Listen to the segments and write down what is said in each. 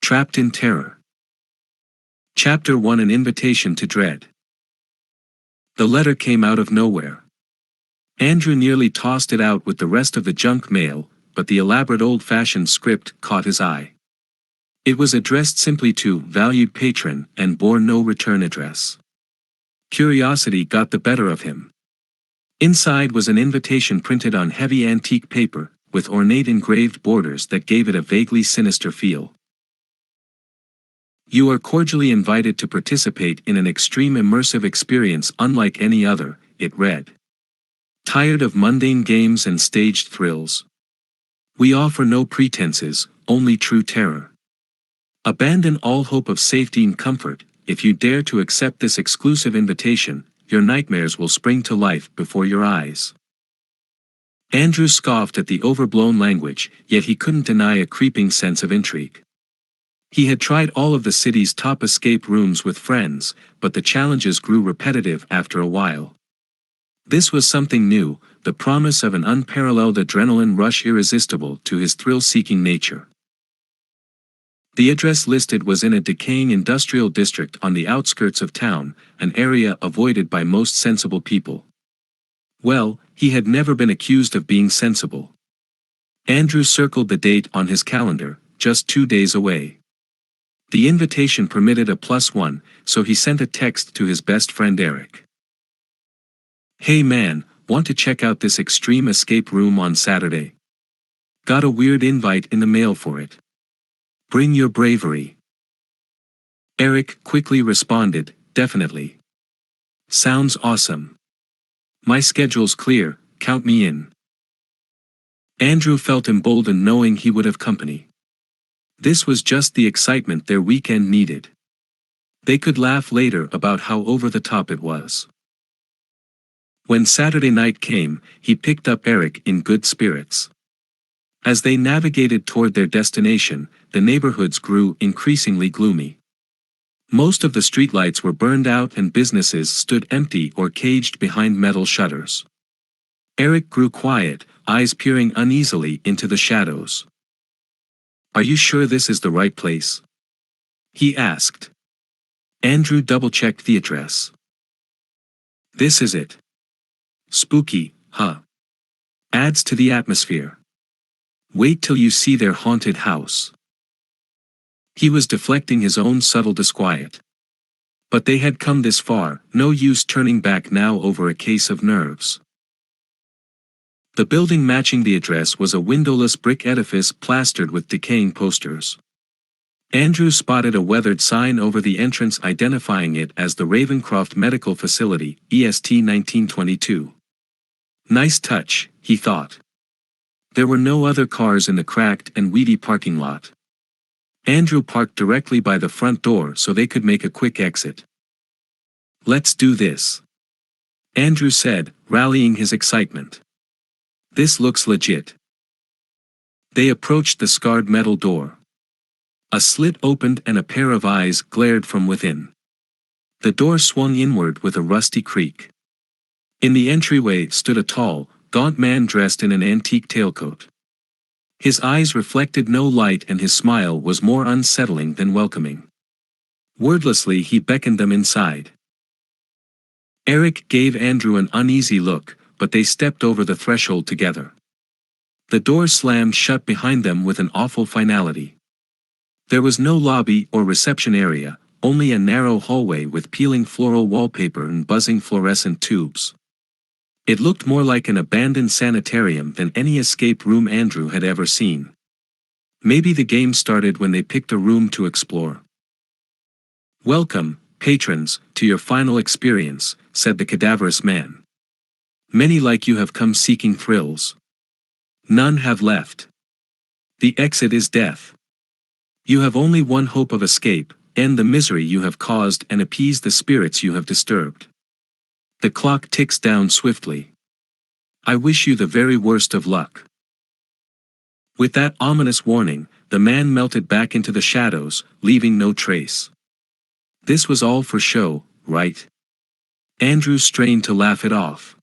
Trapped in Terror. Chapter 1: An Invitation to Dread. The letter came out of nowhere. Andrew nearly tossed it out with the rest of the junk mail, but the elaborate old-fashioned script caught his eye. It was addressed simply to "Valued Patron" and bore no return address. Curiosity got the better of him. Inside was an invitation printed on heavy antique paper, with ornate engraved borders that gave it a vaguely sinister feel. "You are cordially invited to participate in an extreme immersive experience unlike any other," it read. "Tired of mundane games and staged thrills? We offer no pretenses, only true terror. Abandon all hope of safety and comfort. If you dare to accept this exclusive invitation, your nightmares will spring to life before your eyes." Andrew scoffed at the overblown language, yet he couldn't deny a creeping sense of intrigue. He had tried all of the city's top escape rooms with friends, but the challenges grew repetitive after a while. This was something new, the promise of an unparalleled adrenaline rush irresistible to his thrill-seeking nature. The address listed was in a decaying industrial district on the outskirts of town, an area avoided by most sensible people. Well, he had never been accused of being sensible. Andrew circled the date on his calendar, just 2 days away. The invitation permitted a +1, so he sent a text to his best friend Eric. "Hey man, want to check out this extreme escape room on Saturday? Got a weird invite in the mail for it. Bring your bravery." Eric quickly responded, "Definitely. Sounds awesome. My schedule's clear, count me in." Andrew felt emboldened knowing he would have company. This was just the excitement their weekend needed. They could laugh later about how over the top it was. When Saturday night came, he picked up Eric in good spirits. As they navigated toward their destination, the neighborhoods grew increasingly gloomy. Most of the streetlights were burned out and businesses stood empty or caged behind metal shutters. Eric grew quiet, eyes peering uneasily into the shadows. "Are you sure this is the right place?" he asked. Andrew double-checked the address. "This is it. Spooky, huh? Adds to the atmosphere. Wait till you see their haunted house." He was deflecting his own subtle disquiet. But they had come this far, no use turning back now over a case of nerves. The building matching the address was a windowless brick edifice plastered with decaying posters. Andrew spotted a weathered sign over the entrance identifying it as the Ravencroft Medical Facility, EST 1922. Nice touch, he thought. There were no other cars in the cracked and weedy parking lot. Andrew parked directly by the front door so they could make a quick exit. "Let's do this," Andrew said, rallying his excitement. "This looks legit." They approached the scarred metal door. A slit opened and a pair of eyes glared from within. The door swung inward with a rusty creak. In the entryway stood a tall, gaunt man dressed in an antique tailcoat. His eyes reflected no light and his smile was more unsettling than welcoming. Wordlessly he beckoned them inside. Eric gave Andrew an uneasy look, but they stepped over the threshold together. The door slammed shut behind them with an awful finality. There was no lobby or reception area, only a narrow hallway with peeling floral wallpaper and buzzing fluorescent tubes. It looked more like an abandoned sanitarium than any escape room Andrew had ever seen. Maybe the game started when they picked a room to explore. "Welcome, patrons, to your final experience," said the cadaverous man. "Many like you have come seeking thrills. None have left. The exit is death. You have only one hope of escape: end the misery you have caused and appease the spirits you have disturbed. The clock ticks down swiftly. I wish you the very worst of luck." With that ominous warning, the man melted back into the shadows, leaving no trace. This was all for show, right? Andrew strained to laugh it off.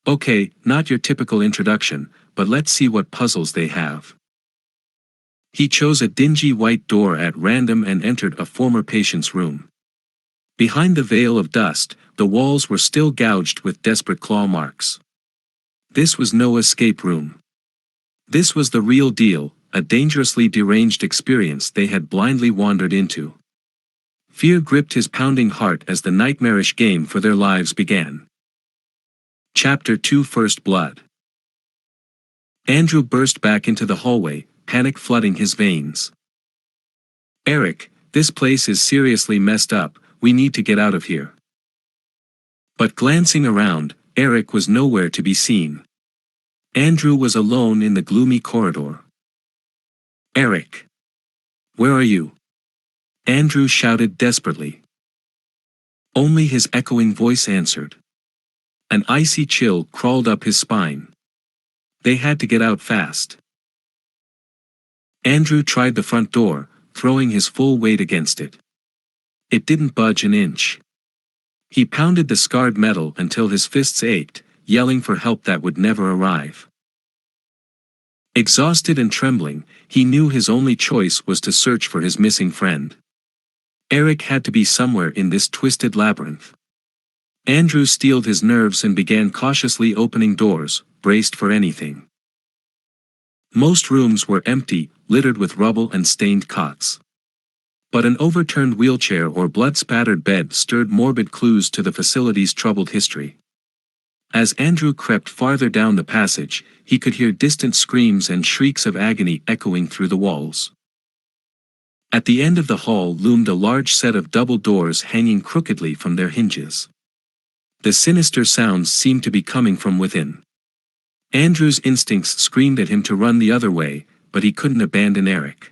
"Okay, not your typical introduction, but let's see what puzzles they have." He chose a dingy white door at random and entered a former patient's room. Behind the veil of dust, the walls were still gouged with desperate claw marks. This was no escape room. This was the real deal, a dangerously deranged experience they had blindly wandered into. Fear gripped his pounding heart as the nightmarish game for their lives began. Chapter 2 First Blood. Andrew burst back into the hallway, panic flooding his veins. "Eric, this place is seriously messed up, we need to get out of here." But glancing around, Eric was nowhere to be seen. Andrew was alone in the gloomy corridor. "Eric! Where are you?" Andrew shouted desperately. Only his echoing voice answered. An icy chill crawled up his spine. They had to get out fast. Andrew tried the front door, throwing his full weight against it. It didn't budge an inch. He pounded the scarred metal until his fists ached, yelling for help that would never arrive. Exhausted and trembling, he knew his only choice was to search for his missing friend. Eric had to be somewhere in this twisted labyrinth. Andrew steeled his nerves and began cautiously opening doors, braced for anything. Most rooms were empty, littered with rubble and stained cots. But an overturned wheelchair or blood-spattered bed stirred morbid clues to the facility's troubled history. As Andrew crept farther down the passage, he could hear distant screams and shrieks of agony echoing through the walls. At the end of the hall loomed a large set of double doors hanging crookedly from their hinges. The sinister sounds seemed to be coming from within. Andrew's instincts screamed at him to run the other way, but he couldn't abandon Eric.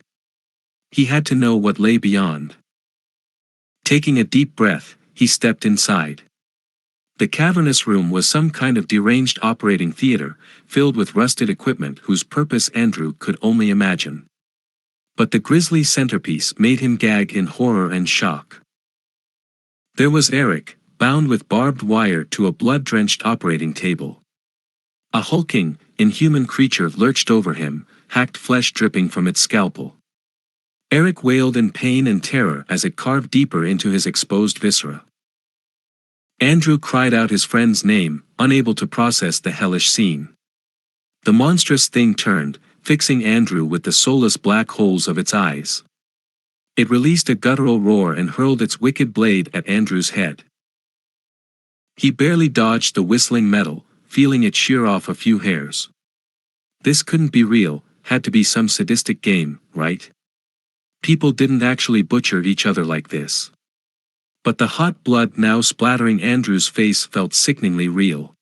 He had to know what lay beyond. Taking a deep breath, he stepped inside. The cavernous room was some kind of deranged operating theater, filled with rusted equipment whose purpose Andrew could only imagine. But the grisly centerpiece made him gag in horror and shock. There was Eric, bound with barbed wire to a blood-drenched operating table. A hulking, inhuman creature lurched over him, hacked flesh dripping from its scalpel. Eric wailed in pain and terror as it carved deeper into his exposed viscera. Andrew cried out his friend's name, unable to process the hellish scene. The monstrous thing turned, fixing Andrew with the soulless black holes of its eyes. It released a guttural roar and hurled its wicked blade at Andrew's head. He barely dodged the whistling metal, feeling it shear off a few hairs. This couldn't be real, had to be some sadistic game, right? People didn't actually butcher each other like this. But the hot blood now splattering Andrew's face felt sickeningly real.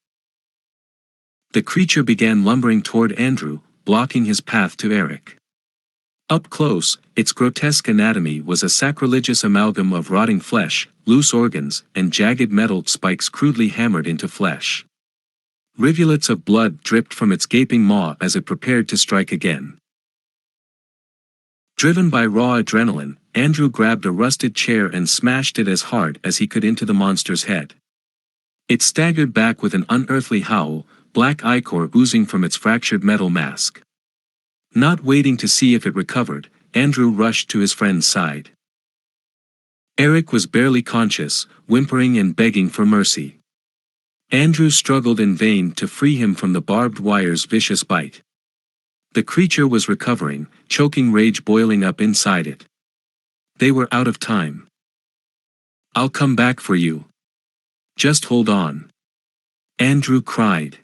The creature began lumbering toward Andrew, blocking his path to Eric. Up close, its grotesque anatomy was a sacrilegious amalgam of rotting flesh, loose organs, and jagged metal spikes crudely hammered into flesh. Rivulets of blood dripped from its gaping maw as it prepared to strike again. Driven by raw adrenaline, Andrew grabbed a rusted chair and smashed it as hard as he could into the monster's head. It staggered back with an unearthly howl, black ichor oozing from its fractured metal mask. Not waiting to see if it recovered, Andrew rushed to his friend's side. Eric was barely conscious, whimpering and begging for mercy. Andrew struggled in vain to free him from the barbed wire's vicious bite. The creature was recovering, choking rage boiling up inside it. They were out of time. "I'll come back for you. Just hold on," Andrew cried.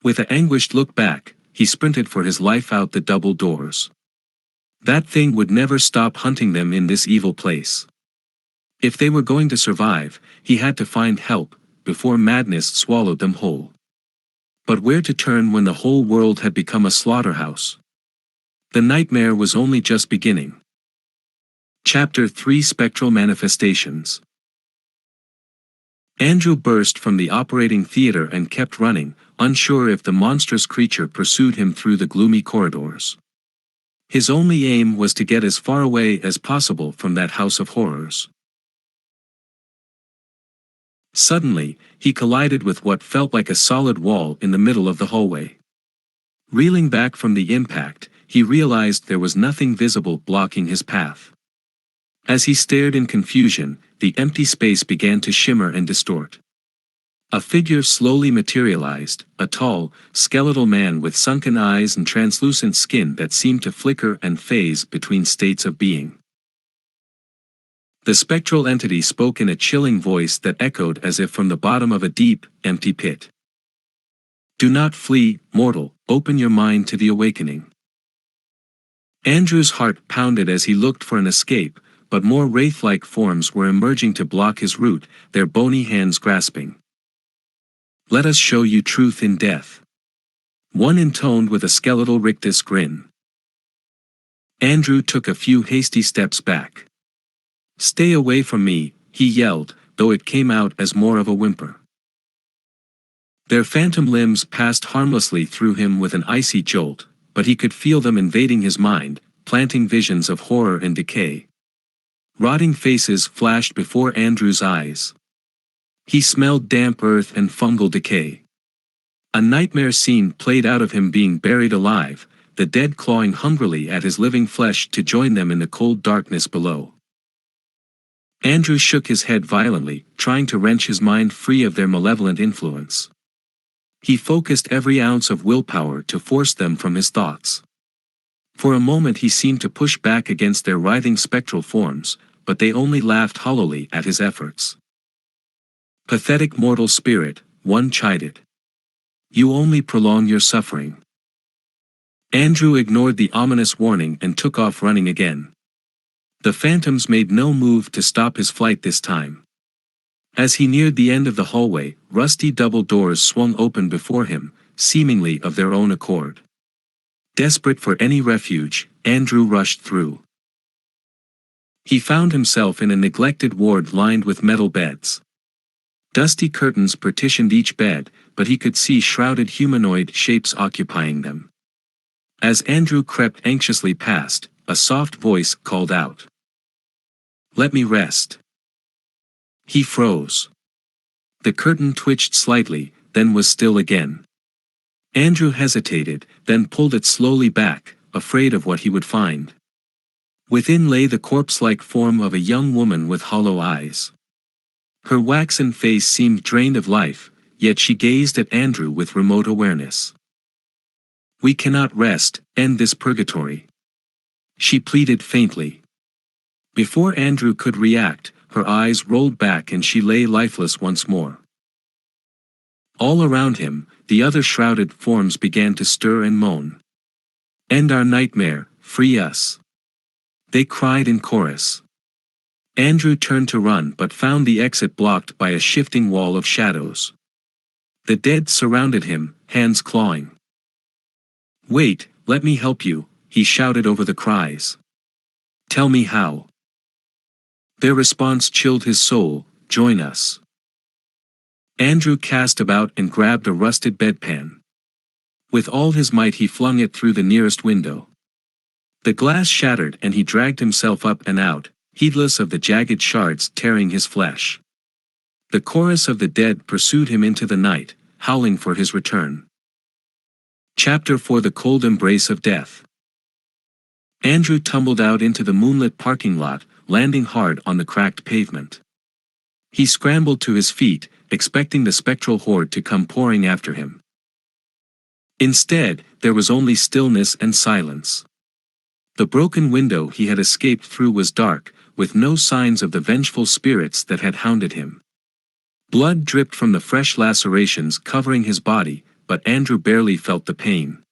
With an anguished look back, he sprinted for his life out the double doors. That thing would never stop hunting them in this evil place. If they were going to survive, he had to find help, before madness swallowed them whole. But where to turn when the whole world had become a slaughterhouse? The nightmare was only just beginning. Chapter 3 Spectral Manifestations. Andrew burst from the operating theater and kept running, unsure if the monstrous creature pursued him through the gloomy corridors. His only aim was to get as far away as possible from that house of horrors. Suddenly, he collided with what felt like a solid wall in the middle of the hallway. Reeling back from the impact, he realized there was nothing visible blocking his path. As he stared in confusion, the empty space began to shimmer and distort. A figure slowly materialized, a tall, skeletal man with sunken eyes and translucent skin that seemed to flicker and phase between states of being. The spectral entity spoke in a chilling voice that echoed as if from the bottom of a deep, empty pit. "Do not flee, mortal, open your mind to the awakening." Andrew's heart pounded as he looked for an escape, but more wraith-like forms were emerging to block his route, their bony hands grasping. "Let us show you truth in death." One intoned with a skeletal rictus grin. Andrew took a few hasty steps back. "Stay away from me," he yelled, though it came out as more of a whimper. Their phantom limbs passed harmlessly through him with an icy jolt, but he could feel them invading his mind, planting visions of horror and decay. Rotting faces flashed before Andrew's eyes. He smelled damp earth and fungal decay. A nightmare scene played out of him being buried alive, the dead clawing hungrily at his living flesh to join them in the cold darkness below. Andrew shook his head violently, trying to wrench his mind free of their malevolent influence. He focused every ounce of willpower to force them from his thoughts. For a moment he seemed to push back against their writhing spectral forms, but they only laughed hollowly at his efforts. "Pathetic mortal spirit," one chided. "You only prolong your suffering." Andrew ignored the ominous warning and took off running again. The phantoms made no move to stop his flight this time. As he neared the end of the hallway, rusty double doors swung open before him, seemingly of their own accord. Desperate for any refuge, Andrew rushed through. He found himself in a neglected ward lined with metal beds. Dusty curtains partitioned each bed, but he could see shrouded humanoid shapes occupying them. As Andrew crept anxiously past, a soft voice called out, "Let me rest." He froze. The curtain twitched slightly, then was still again. Andrew hesitated, then pulled it slowly back, afraid of what he would find. Within lay the corpse-like form of a young woman with hollow eyes. Her waxen face seemed drained of life, yet she gazed at Andrew with remote awareness. "We cannot rest, end this purgatory," she pleaded faintly. Before Andrew could react, her eyes rolled back and she lay lifeless once more. All around him, the other shrouded forms began to stir and moan. "End our nightmare, free us," they cried in chorus. Andrew turned to run but found the exit blocked by a shifting wall of shadows. The dead surrounded him, hands clawing. "Wait, let me help you," he shouted over the cries. "Tell me how." Their response chilled his soul, "Join us." Andrew cast about and grabbed a rusted bedpan. With all his might he flung it through the nearest window. The glass shattered and he dragged himself up and out, heedless of the jagged shards tearing his flesh. The chorus of the dead pursued him into the night, howling for his return. Chapter 4: The Cold Embrace of Death. Andrew tumbled out into the moonlit parking lot, landing hard on the cracked pavement. He scrambled to his feet, expecting the spectral horde to come pouring after him. Instead, there was only stillness and silence. The broken window he had escaped through was dark, with no signs of the vengeful spirits that had hounded him. Blood dripped from the fresh lacerations covering his body, but Andrew barely felt the pain.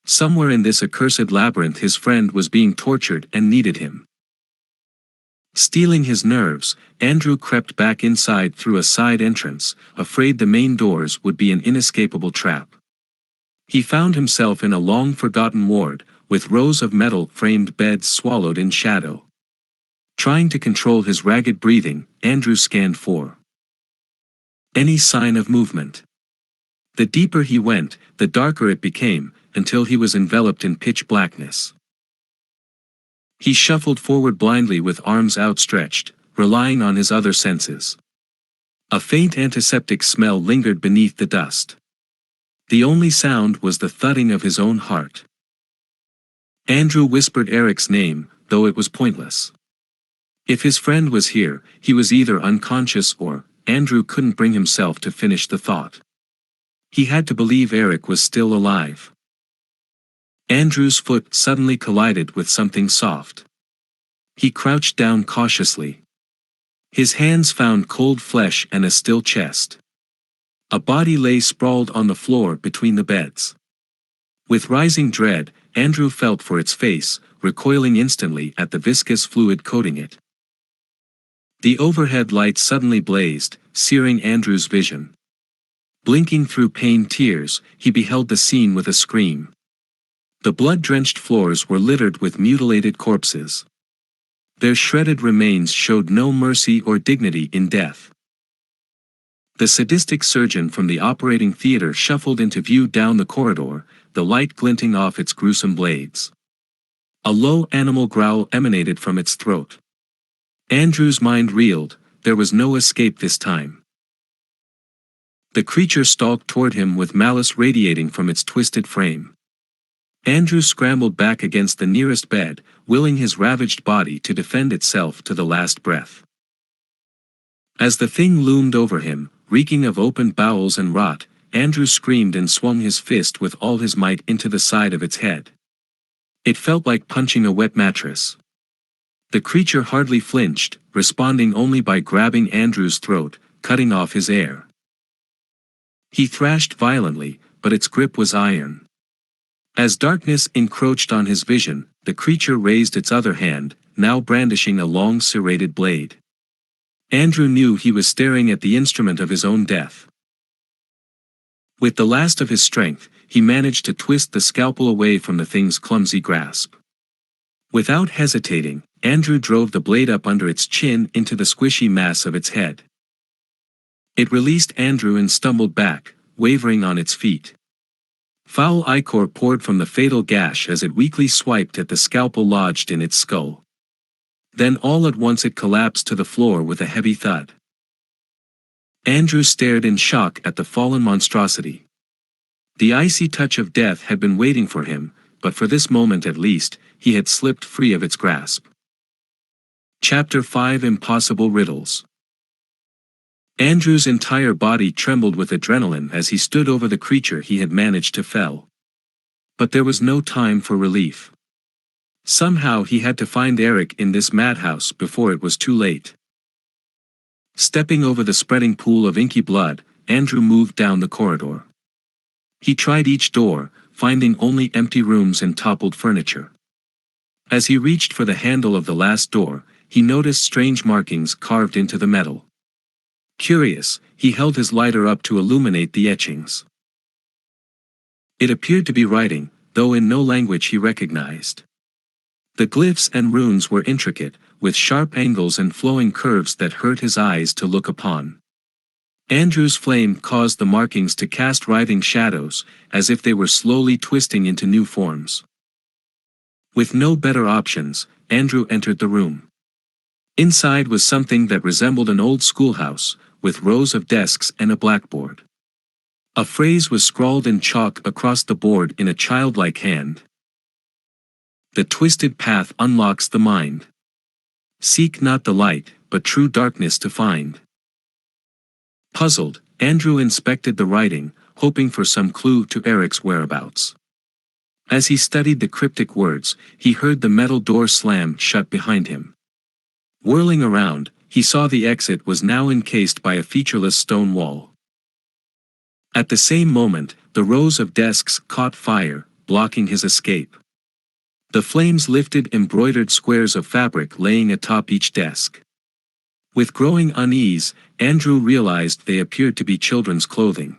Somewhere in this accursed labyrinth his friend was being tortured and needed him. Steeling his nerves, Andrew crept back inside through a side entrance, afraid the main doors would be an inescapable trap. He found himself in a long-forgotten ward, with rows of metal-framed beds swallowed in shadow. Trying to control his ragged breathing, Andrew scanned for any sign of movement. The deeper he went, the darker it became, until he was enveloped in pitch blackness. He shuffled forward blindly with arms outstretched, relying on his other senses. A faint antiseptic smell lingered beneath the dust. The only sound was the thudding of his own heart. Andrew whispered Eric's name, though it was pointless. If his friend was here, he was either unconscious or, Andrew couldn't bring himself to finish the thought. He had to believe Eric was still alive. Andrew's foot suddenly collided with something soft. He crouched down cautiously. His hands found cold flesh and a still chest. A body lay sprawled on the floor between the beds. With rising dread, Andrew felt for its face, recoiling instantly at the viscous fluid coating it. The overhead light suddenly blazed, searing Andrew's vision. Blinking through pained tears, he beheld the scene with a scream. The blood-drenched floors were littered with mutilated corpses. Their shredded remains showed no mercy or dignity in death. The sadistic surgeon from the operating theater shuffled into view down the corridor, the light glinting off its gruesome blades. A low animal growl emanated from its throat. Andrew's mind reeled, there was no escape this time. The creature stalked toward him with malice radiating from its twisted frame. Andrew scrambled back against the nearest bed, willing his ravaged body to defend itself to the last breath. As the thing loomed over him, reeking of opened bowels and rot, Andrew screamed and swung his fist with all his might into the side of its head. It felt like punching a wet mattress. The creature hardly flinched, responding only by grabbing Andrew's throat, cutting off his air. He thrashed violently, but its grip was iron. As darkness encroached on his vision, the creature raised its other hand, now brandishing a long serrated blade. Andrew knew he was staring at the instrument of his own death. With the last of his strength, he managed to twist the scalpel away from the thing's clumsy grasp. Without hesitating, Andrew drove the blade up under its chin into the squishy mass of its head. It released Andrew and stumbled back, wavering on its feet. Foul ichor poured from the fatal gash as it weakly swiped at the scalpel lodged in its skull. Then all at once it collapsed to the floor with a heavy thud. Andrew stared in shock at the fallen monstrosity. The icy touch of death had been waiting for him, but for this moment at least, he had slipped free of its grasp. Chapter 5: Impossible Riddles. Andrew's entire body trembled with adrenaline as he stood over the creature he had managed to fell. But there was no time for relief. Somehow he had to find Eric in this madhouse before it was too late. Stepping over the spreading pool of inky blood, Andrew moved down the corridor. He tried each door, finding only empty rooms and toppled furniture. As he reached for the handle of the last door, he noticed strange markings carved into the metal. Curious, he held his lighter up to illuminate the etchings. It appeared to be writing, though in no language he recognized. The glyphs and runes were intricate, with sharp angles and flowing curves that hurt his eyes to look upon. Andrew's flame caused the markings to cast writhing shadows, as if they were slowly twisting into new forms. With no better options, Andrew entered the room. Inside was something that resembled an old schoolhouse, with rows of desks and a blackboard. A phrase was scrawled in chalk across the board in a childlike hand. The twisted path unlocks the mind. Seek not the light, but true darkness to find. Puzzled, Andrew inspected the writing, hoping for some clue to Eric's whereabouts. As he studied the cryptic words, he heard the metal door slam shut behind him. Whirling around, he saw the exit was now encased by a featureless stone wall. At the same moment, the rows of desks caught fire, blocking his escape. The flames lifted embroidered squares of fabric laying atop each desk. With growing unease, Andrew realized they appeared to be children's clothing.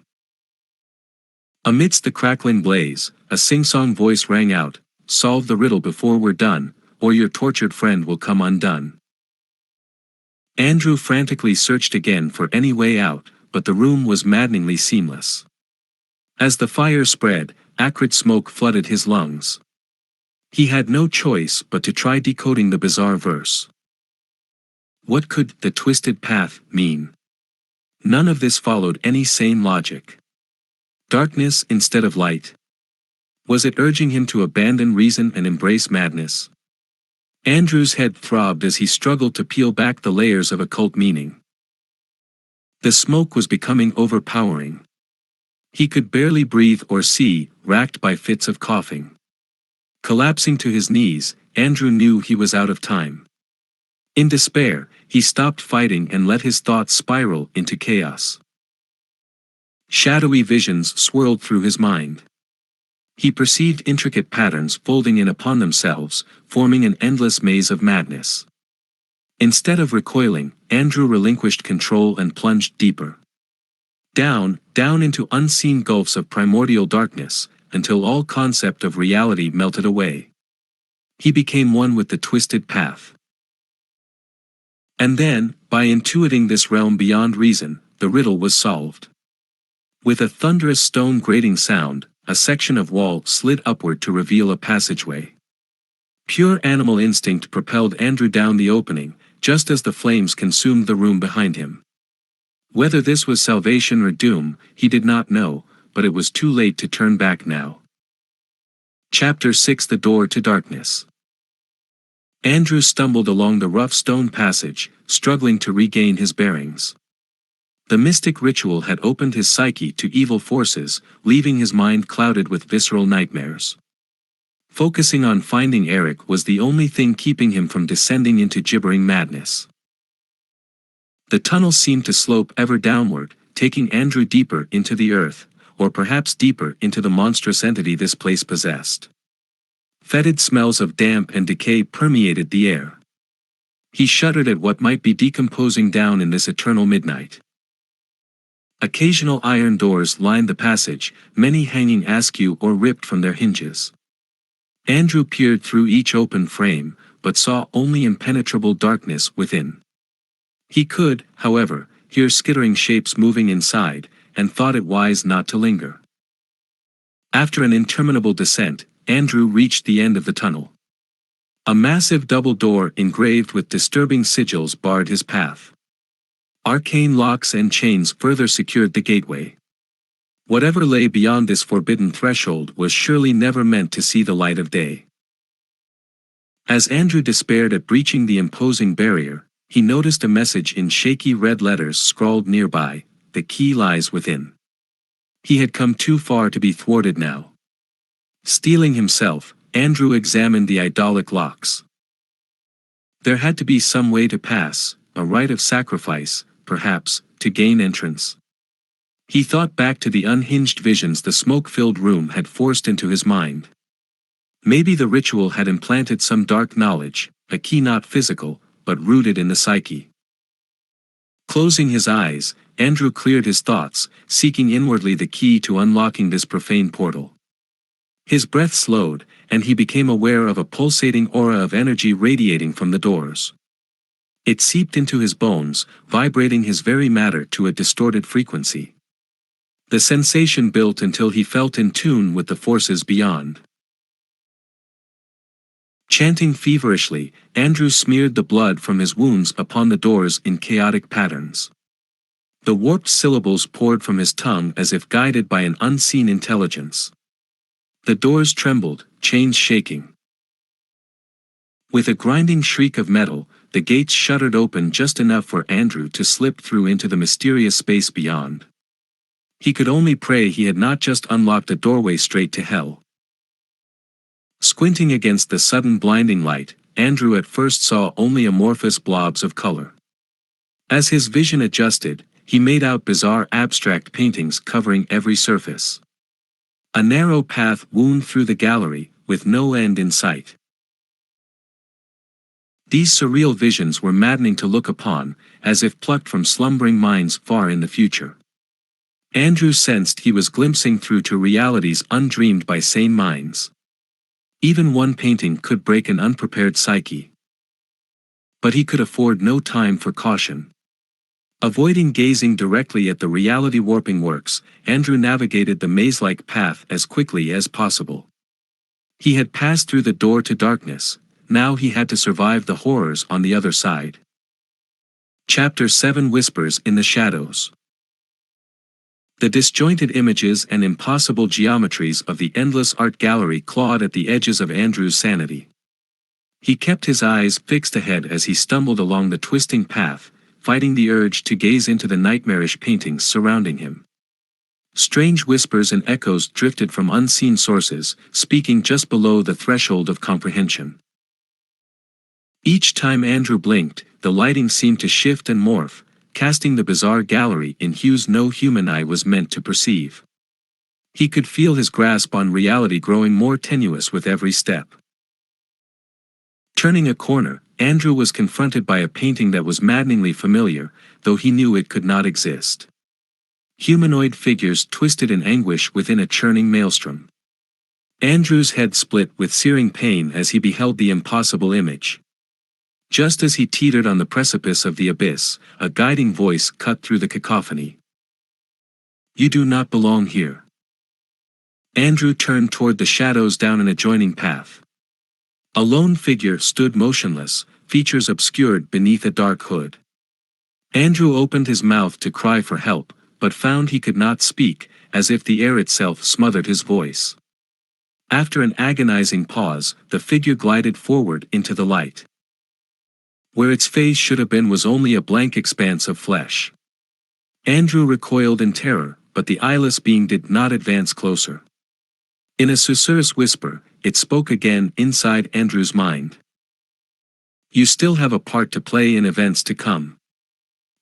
Amidst the crackling blaze, a sing-song voice rang out, "Solve the riddle before we're done, or your tortured friend will come undone." Andrew frantically searched again for any way out, but the room was maddeningly seamless. As the fire spread, acrid smoke flooded his lungs. He had no choice but to try decoding the bizarre verse. What could the twisted path mean? None of this followed any sane logic. Darkness instead of light. Was it urging him to abandon reason and embrace madness? Andrew's head throbbed as he struggled to peel back the layers of occult meaning. The smoke was becoming overpowering. He could barely breathe or see, racked by fits of coughing. Collapsing to his knees, Andrew knew he was out of time. In despair, he stopped fighting and let his thoughts spiral into chaos. Shadowy visions swirled through his mind. He perceived intricate patterns folding in upon themselves, forming an endless maze of madness. Instead of recoiling, Andrew relinquished control and plunged deeper. Down into unseen gulfs of primordial darkness, until all concept of reality melted away. He became one with the twisted path. And then, by intuiting this realm beyond reason, the riddle was solved. With a thunderous stone grating sound, a section of wall slid upward to reveal a passageway. Pure animal instinct propelled Andrew down the opening, just as the flames consumed the room behind him. Whether this was salvation or doom, he did not know, but it was too late to turn back now. Chapter 6: The Door to Darkness. Andrew stumbled along the rough stone passage, struggling to regain his bearings. The mystic ritual had opened his psyche to evil forces, leaving his mind clouded with visceral nightmares. Focusing on finding Eric was the only thing keeping him from descending into gibbering madness. The tunnel seemed to slope ever downward, taking Andrew deeper into the earth, or perhaps deeper into the monstrous entity this place possessed. Fetid smells of damp and decay permeated the air. He shuddered at what might be decomposing down in this eternal midnight. Occasional iron doors lined the passage, many hanging askew or ripped from their hinges. Andrew peered through each open frame, but saw only impenetrable darkness within. He could, however, hear skittering shapes moving inside, and thought it wise not to linger. After an interminable descent, Andrew reached the end of the tunnel. A massive double door engraved with disturbing sigils barred his path. Arcane locks and chains further secured the gateway. Whatever lay beyond this forbidden threshold was surely never meant to see the light of day. As Andrew despaired at breaching the imposing barrier, he noticed a message in shaky red letters scrawled nearby: "The key lies within." He had come too far to be thwarted now. Steeling himself, Andrew examined the idolic locks. There had to be some way to pass, a rite of sacrifice, perhaps, to gain entrance. He thought back to the unhinged visions the smoke-filled room had forced into his mind. Maybe the ritual had implanted some dark knowledge, a key not physical, but rooted in the psyche. Closing his eyes, Andrew cleared his thoughts, seeking inwardly the key to unlocking this profane portal. His breath slowed, and he became aware of a pulsating aura of energy radiating from the doors. It seeped into his bones, vibrating his very matter to a distorted frequency. The sensation built until he felt in tune with the forces beyond. Chanting feverishly, Andrew smeared the blood from his wounds upon the doors in chaotic patterns. The warped syllables poured from his tongue as if guided by an unseen intelligence. The doors trembled, chains shaking. With a grinding shriek of metal, the gates shuddered open just enough for Andrew to slip through into the mysterious space beyond. He could only pray he had not just unlocked a doorway straight to hell. Squinting against the sudden blinding light, Andrew at first saw only amorphous blobs of color. As his vision adjusted, he made out bizarre abstract paintings covering every surface. A narrow path wound through the gallery, with no end in sight. These surreal visions were maddening to look upon, as if plucked from slumbering minds far in the future. Andrew sensed he was glimpsing through to realities undreamed by sane minds. Even one painting could break an unprepared psyche. But he could afford no time for caution. Avoiding gazing directly at the reality-warping works, Andrew navigated the maze-like path as quickly as possible. He had passed through the door to darkness, now he had to survive the horrors on the other side. Chapter 7: Whispers in the Shadows. The disjointed images and impossible geometries of the endless art gallery clawed at the edges of Andrew's sanity. He kept his eyes fixed ahead as he stumbled along the twisting path, fighting the urge to gaze into the nightmarish paintings surrounding him. Strange whispers and echoes drifted from unseen sources, speaking just below the threshold of comprehension. Each time Andrew blinked, the lighting seemed to shift and morph, casting the bizarre gallery in hues no human eye was meant to perceive. He could feel his grasp on reality growing more tenuous with every step. Turning a corner, Andrew was confronted by a painting that was maddeningly familiar, though he knew it could not exist. Humanoid figures twisted in anguish within a churning maelstrom. Andrew's head split with searing pain as he beheld the impossible image. Just as he teetered on the precipice of the abyss, a guiding voice cut through the cacophony. "You do not belong here." Andrew turned toward the shadows down an adjoining path. A lone figure stood motionless, features obscured beneath a dark hood. Andrew opened his mouth to cry for help, but found he could not speak, as if the air itself smothered his voice. After an agonizing pause, the figure glided forward into the light. Where its face should have been was only a blank expanse of flesh. Andrew recoiled in terror, but the eyeless being did not advance closer. In a susurrus whisper, it spoke again inside Andrew's mind. "You still have a part to play in events to come.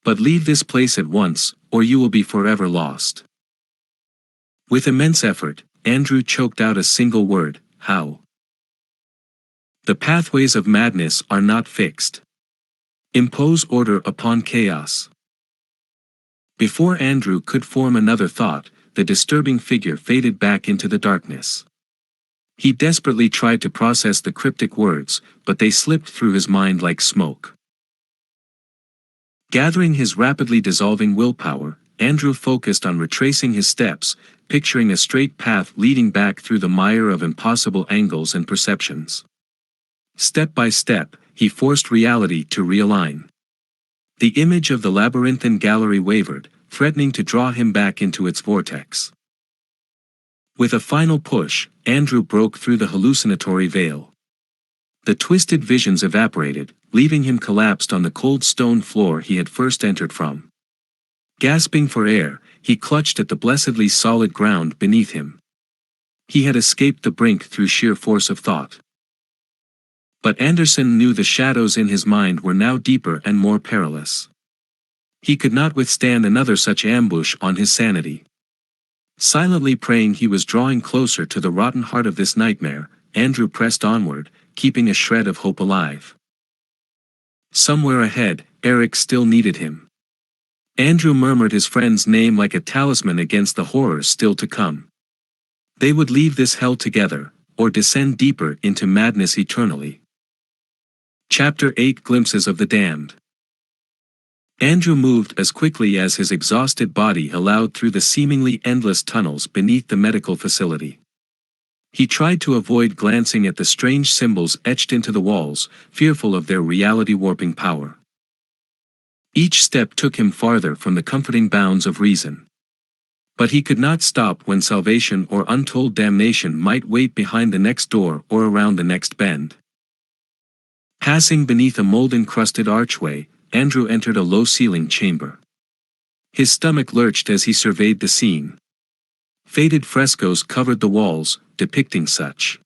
But leave this place at once, or you will be forever lost." With immense effort, Andrew choked out a single word: "How?" The pathways of madness are not fixed. Impose order upon chaos. Before Andrew could form another thought, the disturbing figure faded back into the darkness. He desperately tried to process the cryptic words, but they slipped through his mind like smoke. Gathering his rapidly dissolving willpower, Andrew focused on retracing his steps, picturing a straight path leading back through the mire of impossible angles and perceptions. Step by step, he forced reality to realign. The image of the labyrinthine gallery wavered, threatening to draw him back into its vortex. With a final push, Andrew broke through the hallucinatory veil. The twisted visions evaporated, leaving him collapsed on the cold stone floor he had first entered from. Gasping for air, he clutched at the blessedly solid ground beneath him. He had escaped the brink through sheer force of thought. But Anderson knew the shadows in his mind were now deeper and more perilous. He could not withstand another such ambush on his sanity. Silently praying he was drawing closer to the rotten heart of this nightmare, Andrew pressed onward, keeping a shred of hope alive. Somewhere ahead, Eric still needed him. Andrew murmured his friend's name like a talisman against the horrors still to come. They would leave this hell together, or descend deeper into madness eternally. Chapter 8: Glimpses of the Damned. Andrew moved as quickly as his exhausted body allowed through the seemingly endless tunnels beneath the medical facility. He tried to avoid glancing at the strange symbols etched into the walls, fearful of their reality-warping power. Each step took him farther from the comforting bounds of reason. But he could not stop when salvation or untold damnation might wait behind the next door or around the next bend. Passing beneath a mold-encrusted archway, Andrew entered a low-ceilinged chamber. His stomach lurched as he surveyed the scene. Faded frescoes covered the walls, depicting such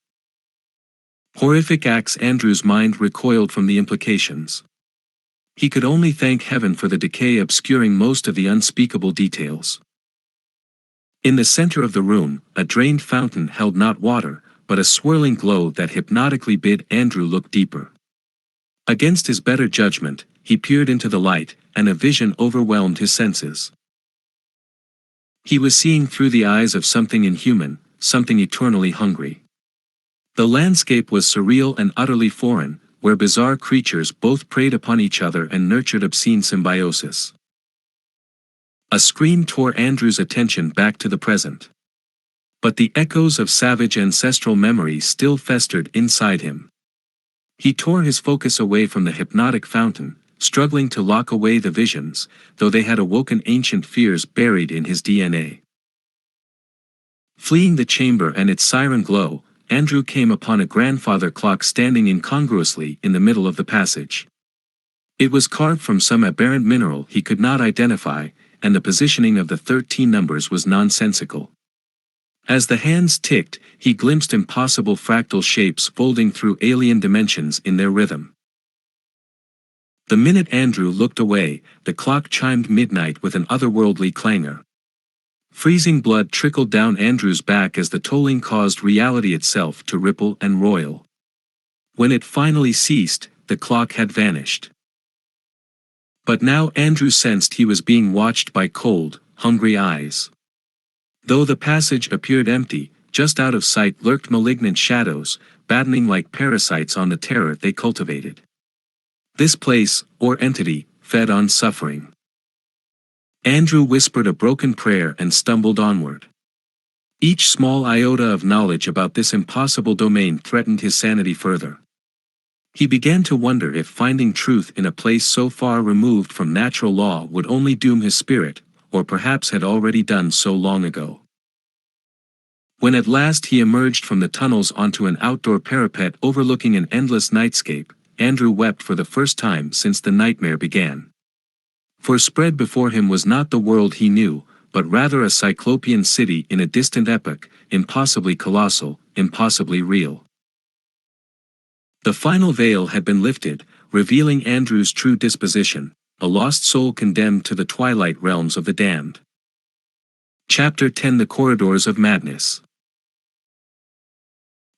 horrific acts Andrew's mind recoiled from the implications. He could only thank heaven for the decay obscuring most of the unspeakable details. In the center of the room, a drained fountain held not water, but a swirling glow that hypnotically bid Andrew look deeper. Against his better judgment, he peered into the light, and a vision overwhelmed his senses. He was seeing through the eyes of something inhuman, something eternally hungry. The landscape was surreal and utterly foreign, where bizarre creatures both preyed upon each other and nurtured obscene symbiosis. A scream tore Andrew's attention back to the present. But the echoes of savage ancestral memory still festered inside him. He tore his focus away from the hypnotic fountain, struggling to lock away the visions, though they had awoken ancient fears buried in his DNA. Fleeing the chamber and its siren glow, Andrew came upon a grandfather clock standing incongruously in the middle of the passage. It was carved from some aberrant mineral he could not identify, and the positioning of the 13 numbers was nonsensical. As the hands ticked, he glimpsed impossible fractal shapes folding through alien dimensions in their rhythm. The minute Andrew looked away, the clock chimed midnight with an otherworldly clangor. Freezing blood trickled down Andrew's back as the tolling caused reality itself to ripple and roil. When it finally ceased, the clock had vanished. But now Andrew sensed he was being watched by cold, hungry eyes. Though the passage appeared empty, just out of sight lurked malignant shadows, battening like parasites on the terror they cultivated. This place, or entity, fed on suffering. Andrew whispered a broken prayer and stumbled onward. Each small iota of knowledge about this impossible domain threatened his sanity further. He began to wonder if finding truth in a place so far removed from natural law would only doom his spirit, or perhaps had already done so long ago. When at last he emerged from the tunnels onto an outdoor parapet overlooking an endless nightscape, Andrew wept for the first time since the nightmare began. For spread before him was not the world he knew, but rather a cyclopean city in a distant epoch, impossibly colossal, impossibly real. The final veil had been lifted, revealing Andrew's true disposition, a lost soul condemned to the twilight realms of the damned. Chapter 10: The Corridors of Madness.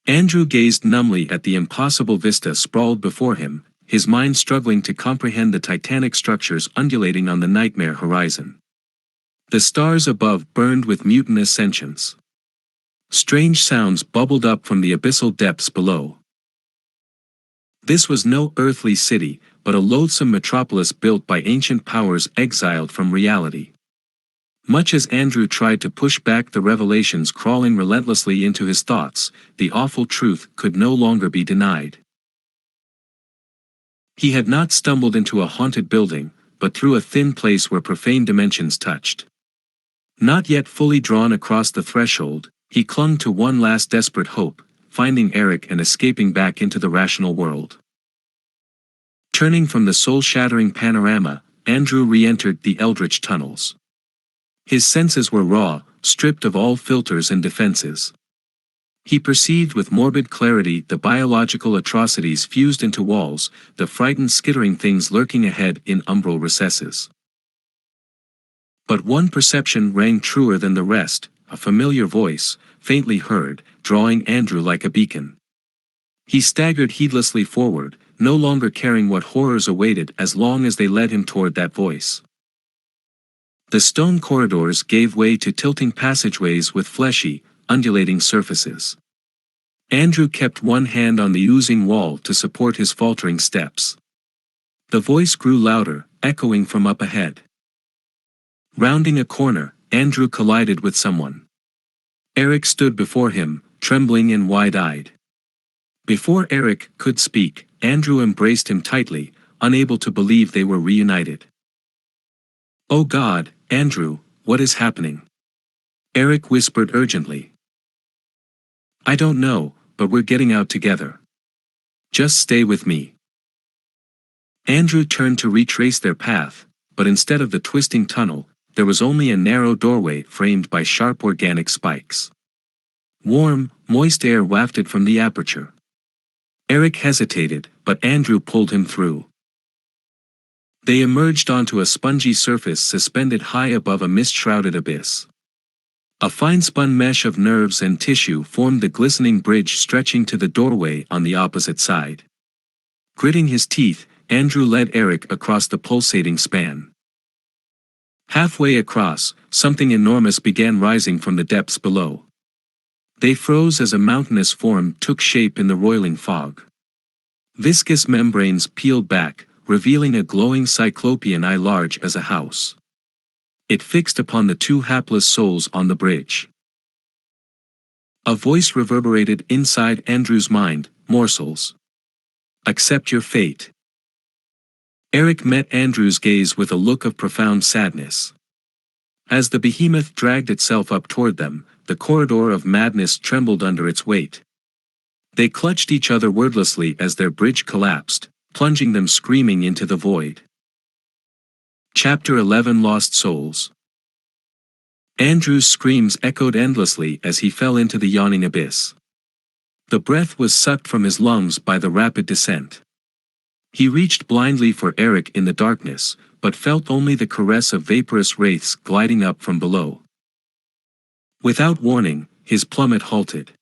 Andrew gazed numbly at the impossible vista sprawled before him, his mind struggling to comprehend the titanic structures undulating on the nightmare horizon. The stars above burned with mutinous sentience. Strange sounds bubbled up from the abyssal depths below. This was no earthly city, but a loathsome metropolis built by ancient powers exiled from reality. Much as Andrew tried to push back the revelations crawling relentlessly into his thoughts, the awful truth could no longer be denied. He had not stumbled into a haunted building, but through a thin place where profane dimensions touched. Not yet fully drawn across the threshold, he clung to one last desperate hope, finding Eric and escaping back into the rational world. Turning from the soul-shattering panorama, Andrew re-entered the eldritch tunnels. His senses were raw, stripped of all filters and defenses. He perceived with morbid clarity the biological atrocities fused into walls, the frightened skittering things lurking ahead in umbral recesses. But one perception rang truer than the rest, a familiar voice, faintly heard, drawing Andrew like a beacon. He staggered heedlessly forward, no longer caring what horrors awaited as long as they led him toward that voice. The stone corridors gave way to tilting passageways with fleshy, undulating surfaces. Andrew kept one hand on the oozing wall to support his faltering steps. The voice grew louder, echoing from up ahead. Rounding a corner, Andrew collided with someone. Eric stood before him, trembling and wide-eyed. Before Eric could speak, Andrew embraced him tightly, unable to believe they were reunited. "Oh God, Andrew, what is happening?" Eric whispered urgently. "I don't know, but we're getting out together. Just stay with me." Andrew turned to retrace their path, but instead of the twisting tunnel, there was only a narrow doorway framed by sharp organic spikes. Warm, moist air wafted from the aperture. Eric hesitated, but Andrew pulled him through. They emerged onto a spongy surface suspended high above a mist-shrouded abyss. A fine-spun mesh of nerves and tissue formed the glistening bridge stretching to the doorway on the opposite side. Gritting his teeth, Andrew led Eric across the pulsating span. Halfway across, something enormous began rising from the depths below. They froze as a mountainous form took shape in the roiling fog. Viscous membranes peeled back, revealing a glowing cyclopean eye large as a house. It fixed upon the two hapless souls on the bridge. A voice reverberated inside Andrew's mind, "Morsels. Accept your fate." Eric met Andrew's gaze with a look of profound sadness. As the behemoth dragged itself up toward them, the corridor of madness trembled under its weight. They clutched each other wordlessly as their bridge collapsed, plunging them screaming into the void. Chapter 11 Lost Souls. Andrew's screams echoed endlessly as he fell into the yawning abyss. The breath was sucked from his lungs by the rapid descent. He reached blindly for Eric in the darkness, but felt only the caress of vaporous wraiths gliding up from below. Without warning, his plummet halted.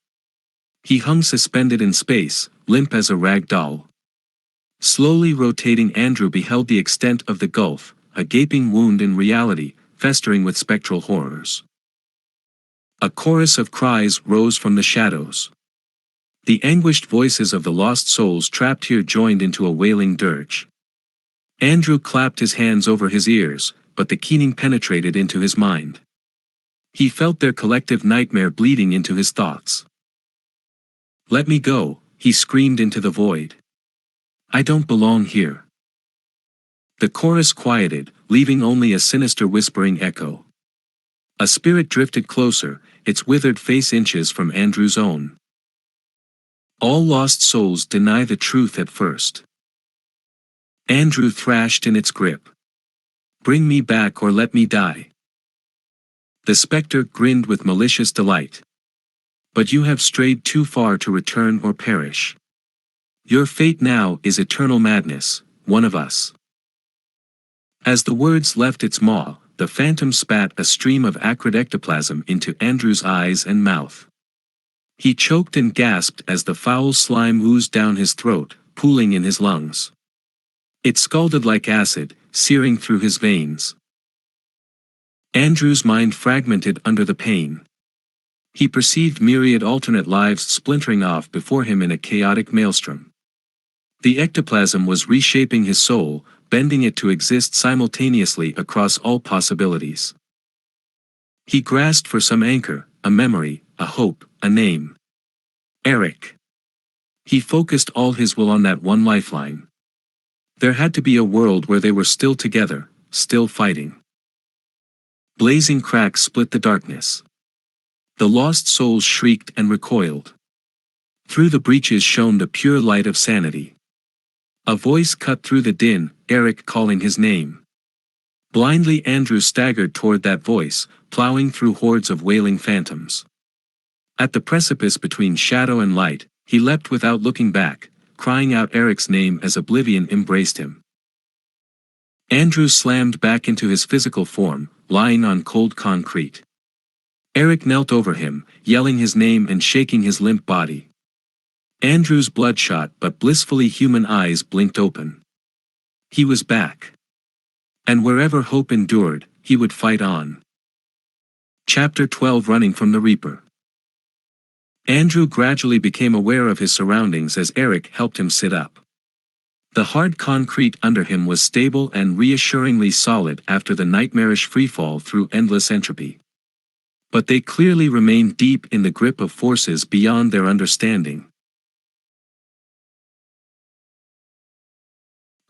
He hung suspended in space, limp as a rag doll. Slowly rotating, Andrew beheld the extent of the gulf, a gaping wound in reality, festering with spectral horrors. A chorus of cries rose from the shadows. The anguished voices of the lost souls trapped here joined into a wailing dirge. Andrew clapped his hands over his ears, but the keening penetrated into his mind. He felt their collective nightmare bleeding into his thoughts. "Let me go," he screamed into the void. "I don't belong here." The chorus quieted, leaving only a sinister whispering echo. A spirit drifted closer, its withered face inches from Andrew's own. All lost souls deny the truth at first. Andrew thrashed in its grip. "Bring me back or let me die." The specter grinned with malicious delight. "But you have strayed too far to return or perish. Your fate now is eternal madness, one of us." As the words left its maw, the phantom spat a stream of acrid ectoplasm into Andrew's eyes and mouth. He choked and gasped as the foul slime oozed down his throat, pooling in his lungs. It scalded like acid, searing through his veins. Andrew's mind fragmented under the pain. He perceived myriad alternate lives splintering off before him in a chaotic maelstrom. The ectoplasm was reshaping his soul, bending it to exist simultaneously across all possibilities. He grasped for some anchor, a memory, a hope, a name. Eric. He focused all his will on that one lifeline. There had to be a world where they were still together, still fighting. Blazing cracks split the darkness. The lost souls shrieked and recoiled. Through the breaches shone the pure light of sanity. A voice cut through the din, Eric calling his name. Blindly Andrew staggered toward that voice, plowing through hordes of wailing phantoms. At the precipice between shadow and light, he leapt without looking back, crying out Eric's name as oblivion embraced him. Andrew slammed back into his physical form, lying on cold concrete. Eric knelt over him, yelling his name and shaking his limp body. Andrew's bloodshot but blissfully human eyes blinked open. He was back. And wherever hope endured, he would fight on. Chapter 12 Running from the Reaper. Andrew gradually became aware of his surroundings as Eric helped him sit up. The hard concrete under him was stable and reassuringly solid after the nightmarish freefall through endless entropy. But they clearly remained deep in the grip of forces beyond their understanding.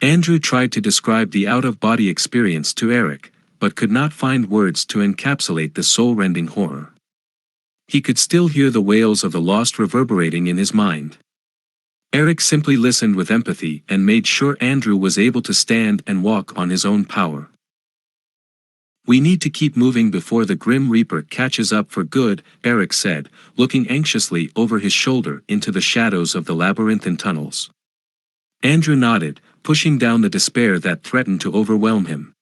Andrew tried to describe the out-of-body experience to Eric, but could not find words to encapsulate the soul-rending horror. He could still hear the wails of the lost reverberating in his mind. Eric simply listened with empathy and made sure Andrew was able to stand and walk on his own power. "We need to keep moving before the Grim Reaper catches up for good," Eric said, looking anxiously over his shoulder into the shadows of the labyrinthine tunnels. Andrew nodded, pushing down the despair that threatened to overwhelm him.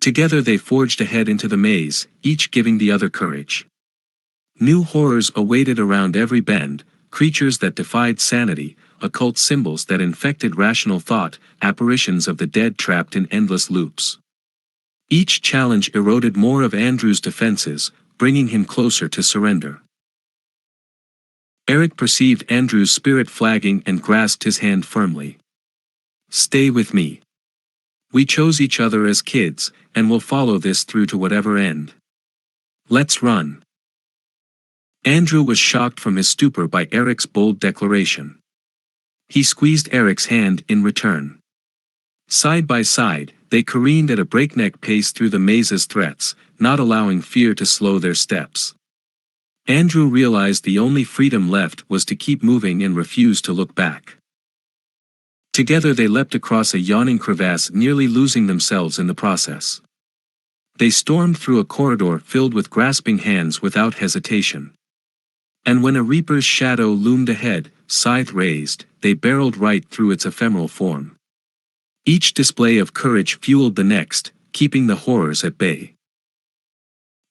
Together they forged ahead into the maze, each giving the other courage. New horrors awaited around every bend, creatures that defied sanity, occult symbols that infected rational thought, apparitions of the dead trapped in endless loops. Each challenge eroded more of Andrew's defenses, bringing him closer to surrender. Eric perceived Andrew's spirit flagging and grasped his hand firmly. "Stay with me. We chose each other as kids, and will follow this through to whatever end. Let's run." Andrew was shocked from his stupor by Eric's bold declaration. He squeezed Eric's hand in return. Side by side, they careened at a breakneck pace through the maze's threats, not allowing fear to slow their steps. Andrew realized the only freedom left was to keep moving and refuse to look back. Together they leapt across a yawning crevasse, nearly losing themselves in the process. They stormed through a corridor filled with grasping hands without hesitation. And when a reaper's shadow loomed ahead, scythe raised, they barreled right through its ephemeral form. Each display of courage fueled the next, keeping the horrors at bay.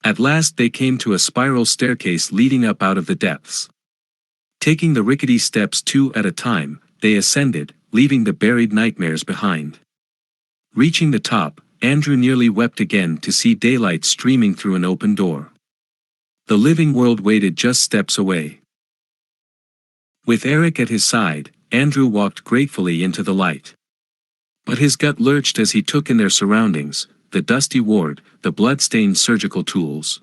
At last they came to a spiral staircase leading up out of the depths. Taking the rickety steps two at a time, they ascended, leaving the buried nightmares behind. Reaching the top, Andrew nearly wept again to see daylight streaming through an open door. The living world waited just steps away. With Eric at his side, Andrew walked gratefully into the light. But his gut lurched as he took in their surroundings, the dusty ward, the blood-stained surgical tools.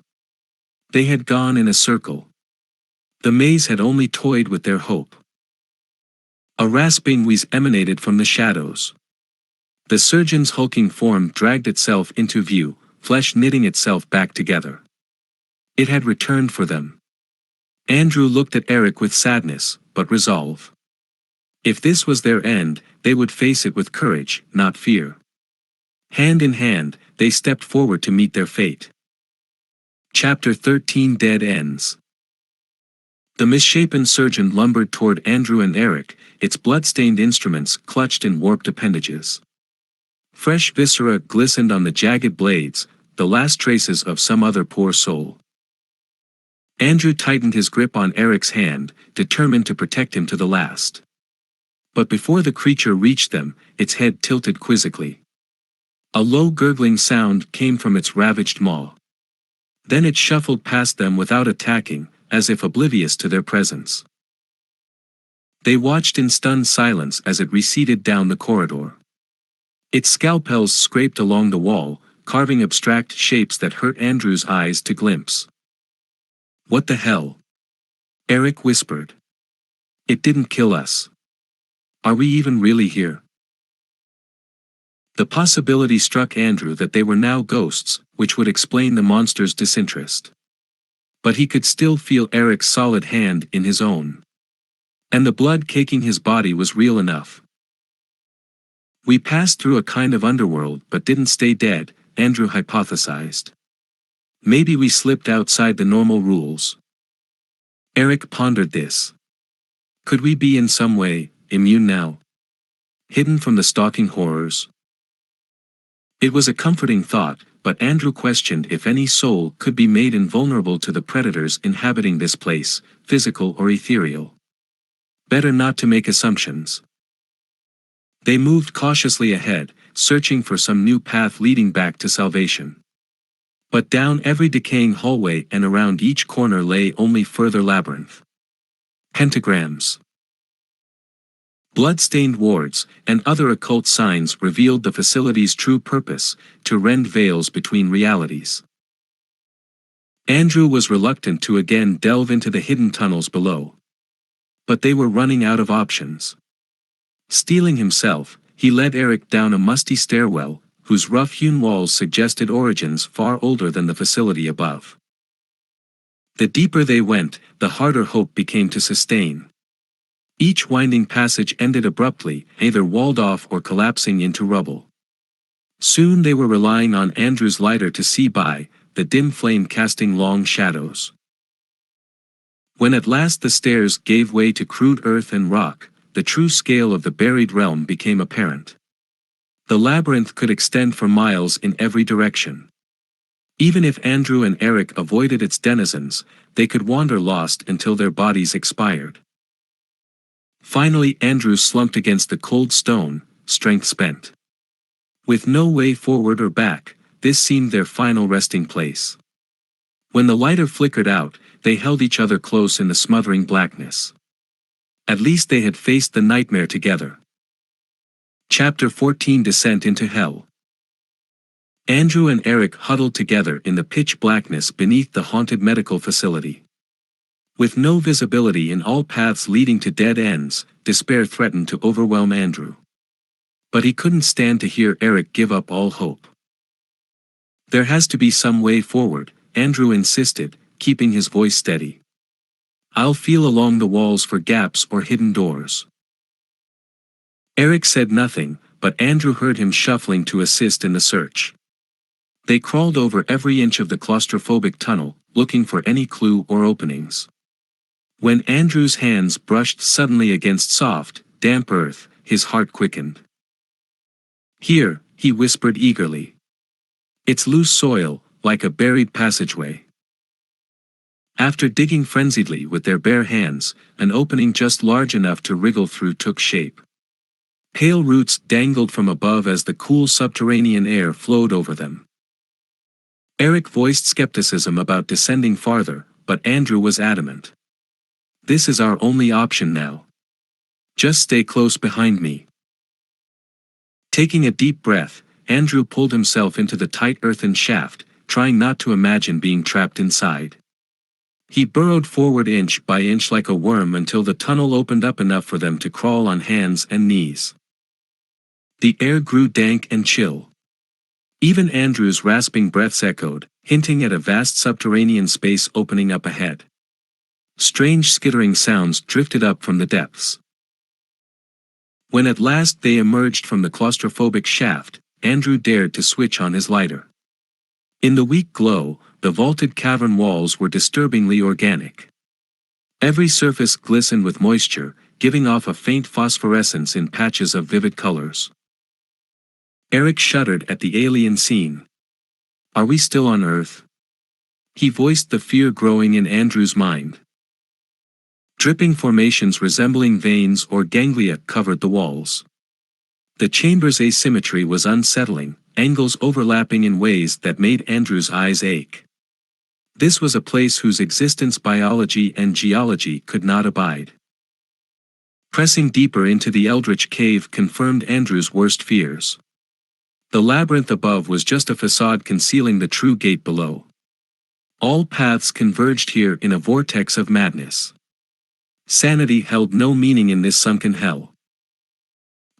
They had gone in a circle. The maze had only toyed with their hope. A rasping wheeze emanated from the shadows. The surgeon's hulking form dragged itself into view, flesh knitting itself back together. It had returned for them. Andrew looked at Eric with sadness, but resolve. If this was their end, they would face it with courage, not fear. Hand in hand, they stepped forward to meet their fate. Chapter 13 Dead Ends. The misshapen surgeon lumbered toward Andrew and Eric, its blood-stained instruments clutched in warped appendages. Fresh viscera glistened on the jagged blades, the last traces of some other poor soul. Andrew tightened his grip on Eric's hand, determined to protect him to the last. But before the creature reached them, its head tilted quizzically. A low gurgling sound came from its ravaged maw. Then it shuffled past them without attacking, as if oblivious to their presence. They watched in stunned silence as it receded down the corridor. Its scalpels scraped along the wall, carving abstract shapes that hurt Andrew's eyes to glimpse. "What the hell?" Eric whispered. "It didn't kill us. Are we even really here?" The possibility struck Andrew that they were now ghosts, which would explain the monster's disinterest. But he could still feel Eric's solid hand in his own. And the blood caking his body was real enough. "We passed through a kind of underworld but didn't stay dead," Andrew hypothesized. "Maybe we slipped outside the normal rules." Eric pondered this. Could we be in some way immune now? Hidden from the stalking horrors? It was a comforting thought, but Andrew questioned if any soul could be made invulnerable to the predators inhabiting this place, physical or ethereal. Better not to make assumptions. They moved cautiously ahead, searching for some new path leading back to salvation. But down every decaying hallway and around each corner lay only further labyrinth. Pentagrams, blood-stained wards, and other occult signs revealed the facility's true purpose, to rend veils between realities. Andrew was reluctant to again delve into the hidden tunnels below. But they were running out of options. Steeling himself, he led Eric down a musty stairwell, whose rough-hewn walls suggested origins far older than the facility above. The deeper they went, the harder hope became to sustain. Each winding passage ended abruptly, either walled off or collapsing into rubble. Soon they were relying on Andrew's lighter to see by, the dim flame casting long shadows. When at last the stairs gave way to crude earth and rock, the true scale of the buried realm became apparent. The labyrinth could extend for miles in every direction. Even if Andrew and Eric avoided its denizens, they could wander lost until their bodies expired. Finally Andrew slumped against the cold stone, strength spent. With no way forward or back, this seemed their final resting place. When the lighter flickered out, they held each other close in the smothering blackness. At least they had faced the nightmare together. Chapter 14 Descent into Hell. Andrew and Eric huddled together in the pitch blackness beneath the haunted medical facility. With no visibility in all paths leading to dead ends, despair threatened to overwhelm Andrew. But he couldn't stand to hear Eric give up all hope. "There has to be some way forward," Andrew insisted, keeping his voice steady. "I'll feel along the walls for gaps or hidden doors." Eric said nothing, but Andrew heard him shuffling to assist in the search. They crawled over every inch of the claustrophobic tunnel, looking for any clue or openings. When Andrew's hands brushed suddenly against soft, damp earth, his heart quickened. "Here," he whispered eagerly. "It's loose soil, like a buried passageway." After digging frenziedly with their bare hands, an opening just large enough to wriggle through took shape. Pale roots dangled from above as the cool subterranean air flowed over them. Eric voiced skepticism about descending farther, but Andrew was adamant. "This is our only option now. Just stay close behind me." Taking a deep breath, Andrew pulled himself into the tight earthen shaft, trying not to imagine being trapped inside. He burrowed forward inch by inch like a worm until the tunnel opened up enough for them to crawl on hands and knees. The air grew dank and chill. Even Andrew's rasping breaths echoed, hinting at a vast subterranean space opening up ahead. Strange skittering sounds drifted up from the depths. When at last they emerged from the claustrophobic shaft, Andrew dared to switch on his lighter. In the weak glow, the vaulted cavern walls were disturbingly organic. Every surface glistened with moisture, giving off a faint phosphorescence in patches of vivid colors. Eric shuddered at the alien scene. "Are we still on Earth?" He voiced the fear growing in Andrew's mind. Dripping formations resembling veins or ganglia covered the walls. The chamber's asymmetry was unsettling, angles overlapping in ways that made Andrew's eyes ache. This was a place whose existence biology and geology could not abide. Pressing deeper into the eldritch cave confirmed Andrew's worst fears. The labyrinth above was just a facade concealing the true gate below. All paths converged here in a vortex of madness. Sanity held no meaning in this sunken hell.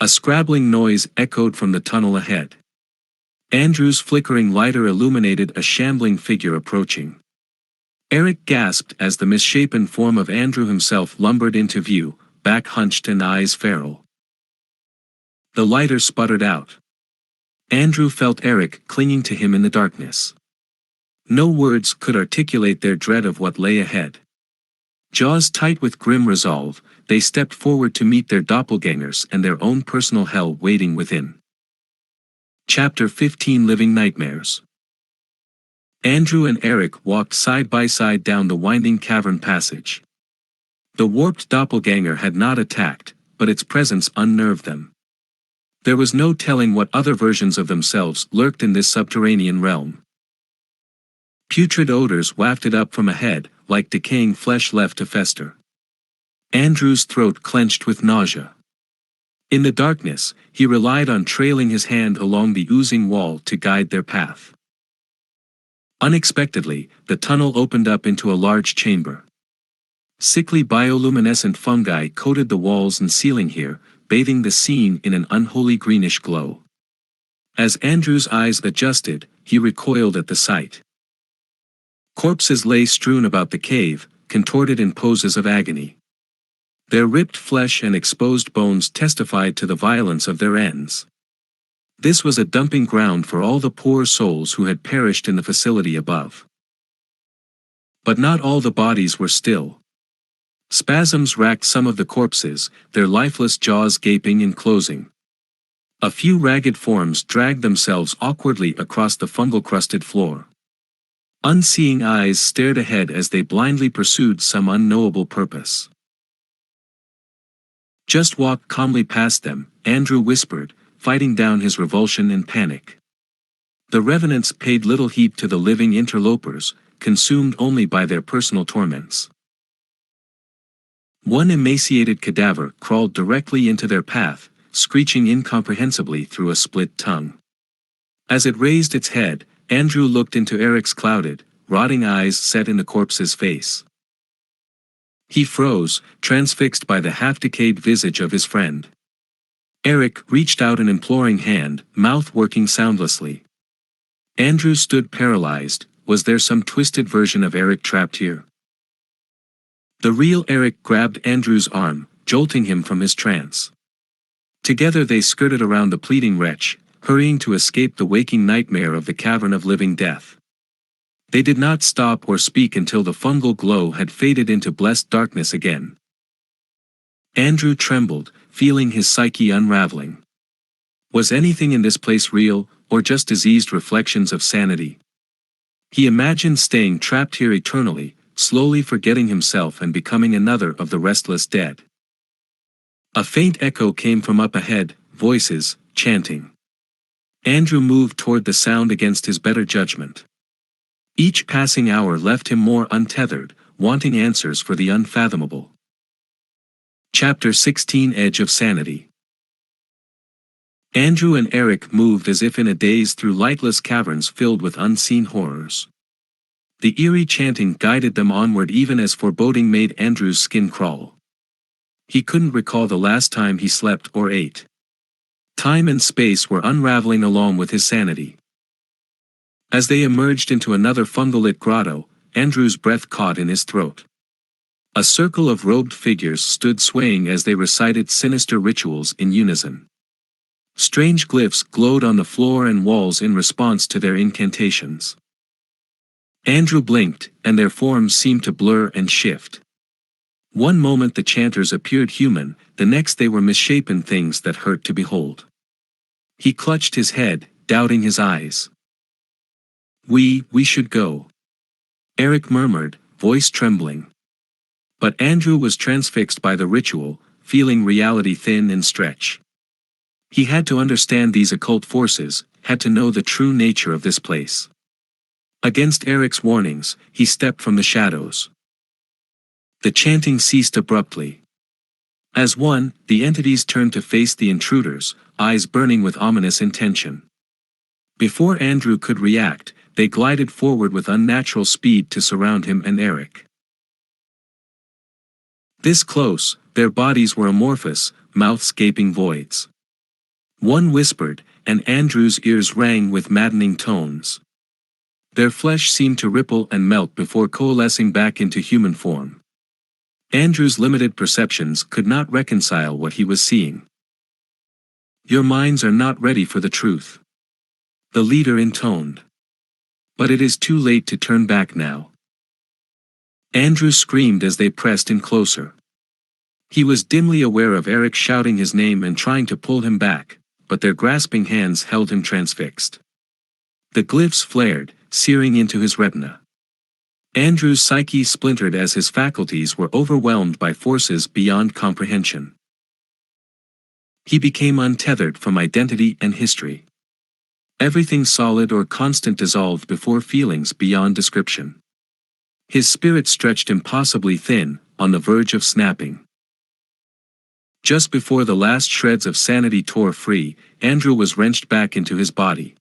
A scrabbling noise echoed from the tunnel ahead. Andrew's flickering lighter illuminated a shambling figure approaching. Eric gasped as the misshapen form of Andrew himself lumbered into view, back hunched and eyes feral. The lighter sputtered out. Andrew felt Eric clinging to him in the darkness. No words could articulate their dread of what lay ahead. Jaws tight with grim resolve, they stepped forward to meet their doppelgangers and their own personal hell waiting within. Chapter 15 Living Nightmares. Andrew and Eric walked side by side down the winding cavern passage. The warped doppelganger had not attacked, but its presence unnerved them. There was no telling what other versions of themselves lurked in this subterranean realm. Putrid odors wafted up from ahead, like decaying flesh left to fester. Andrew's throat clenched with nausea. In the darkness, he relied on trailing his hand along the oozing wall to guide their path. Unexpectedly, the tunnel opened up into a large chamber. Sickly bioluminescent fungi coated the walls and ceiling here, bathing the scene in an unholy greenish glow. As Andrew's eyes adjusted, he recoiled at the sight. Corpses lay strewn about the cave, contorted in poses of agony. Their ripped flesh and exposed bones testified to the violence of their ends. This was a dumping ground for all the poor souls who had perished in the facility above. But not all the bodies were still. Spasms racked some of the corpses, their lifeless jaws gaping and closing. A few ragged forms dragged themselves awkwardly across the fungal-crusted floor. Unseeing eyes stared ahead as they blindly pursued some unknowable purpose. "Just walk calmly past them," Andrew whispered, fighting down his revulsion and panic. The revenants paid little heed to the living interlopers, consumed only by their personal torments. One emaciated cadaver crawled directly into their path, screeching incomprehensibly through a split tongue. As it raised its head, Andrew looked into Eric's clouded, rotting eyes set in the corpse's face. He froze, transfixed by the half-decayed visage of his friend. Eric reached out an imploring hand, mouth working soundlessly. Andrew stood paralyzed. Was there some twisted version of Eric trapped here? The real Eric grabbed Andrew's arm, jolting him from his trance. Together they skirted around the pleading wretch, hurrying to escape the waking nightmare of the cavern of living death. They did not stop or speak until the fungal glow had faded into blessed darkness again. Andrew trembled, feeling his psyche unraveling. Was anything in this place real, or just diseased reflections of sanity? He imagined staying trapped here eternally, slowly forgetting himself and becoming another of the restless dead. A faint echo came from up ahead, voices, chanting. Andrew moved toward the sound against his better judgment. Each passing hour left him more untethered, wanting answers for the unfathomable. Chapter 16 Edge of Sanity. Andrew and Eric moved as if in a daze through lightless caverns filled with unseen horrors. The eerie chanting guided them onward even as foreboding made Andrew's skin crawl. He couldn't recall the last time he slept or ate. Time and space were unraveling along with his sanity. As they emerged into another fungal-lit grotto, Andrew's breath caught in his throat. A circle of robed figures stood swaying as they recited sinister rituals in unison. Strange glyphs glowed on the floor and walls in response to their incantations. Andrew blinked, and their forms seemed to blur and shift. One moment the chanters appeared human, the next they were misshapen things that hurt to behold. He clutched his head, doubting his eyes. We should go," Eric murmured, voice trembling. But Andrew was transfixed by the ritual, feeling reality thin and stretch. He had to understand these occult forces, had to know the true nature of this place. Against Eric's warnings, he stepped from the shadows. The chanting ceased abruptly. As one, the entities turned to face the intruders, eyes burning with ominous intention. Before Andrew could react, they glided forward with unnatural speed to surround him and Eric. This close, their bodies were amorphous, mouths gaping voids. One whispered, and Andrew's ears rang with maddening tones. Their flesh seemed to ripple and melt before coalescing back into human form. Andrew's limited perceptions could not reconcile what he was seeing. "Your minds are not ready for the truth," the leader intoned. "But it is too late to turn back now." Andrew screamed as they pressed in closer. He was dimly aware of Eric shouting his name and trying to pull him back, but their grasping hands held him transfixed. The glyphs flared, searing into his retina. Andrew's psyche splintered as his faculties were overwhelmed by forces beyond comprehension. He became untethered from identity and history. Everything solid or constant dissolved before feelings beyond description. His spirit stretched impossibly thin, on the verge of snapping. Just before the last shreds of sanity tore free, Andrew was wrenched back into his body.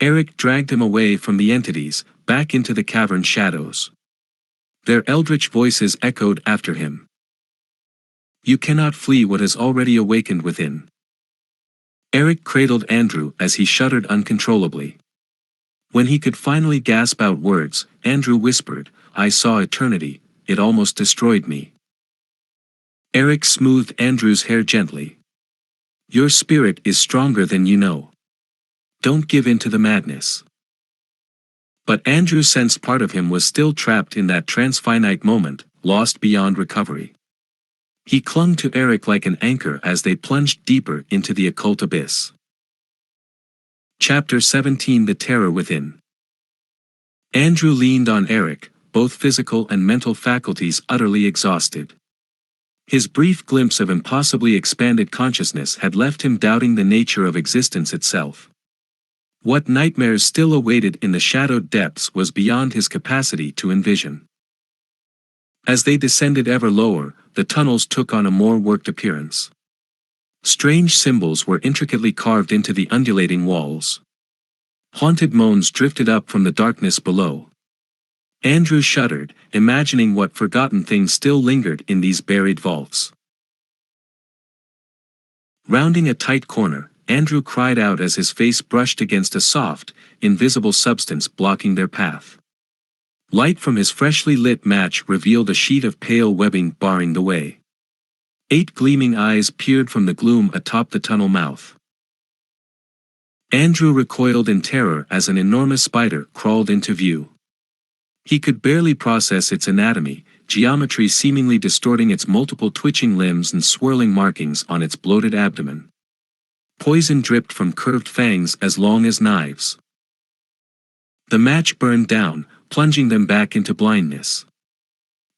Eric dragged him away from the entities, back into the cavern shadows. Their eldritch voices echoed after him. "You cannot flee what has already awakened within." Eric cradled Andrew as he shuddered uncontrollably. When he could finally gasp out words, Andrew whispered, "I saw eternity, it almost destroyed me." Eric smoothed Andrew's hair gently. "Your spirit is stronger than you know. Don't give in to the madness." But Andrew sensed part of him was still trapped in that transfinite moment, lost beyond recovery. He clung to Eric like an anchor as they plunged deeper into the occult abyss. Chapter 17 The Terror Within. Andrew leaned on Eric, both physical and mental faculties utterly exhausted. His brief glimpse of impossibly expanded consciousness had left him doubting the nature of existence itself. What nightmares still awaited in the shadowed depths was beyond his capacity to envision. As they descended ever lower, the tunnels took on a more worked appearance. Strange symbols were intricately carved into the undulating walls. Haunted moans drifted up from the darkness below. Andrew shuddered, imagining what forgotten things still lingered in these buried vaults. Rounding a tight corner, Andrew cried out as his face brushed against a soft, invisible substance blocking their path. Light from his freshly lit match revealed a sheet of pale webbing barring the way. 8 gleaming eyes peered from the gloom atop the tunnel mouth. Andrew recoiled in terror as an enormous spider crawled into view. He could barely process its anatomy, geometry seemingly distorting its multiple twitching limbs and swirling markings on its bloated abdomen. Poison dripped from curved fangs as long as knives. The match burned down, plunging them back into blindness.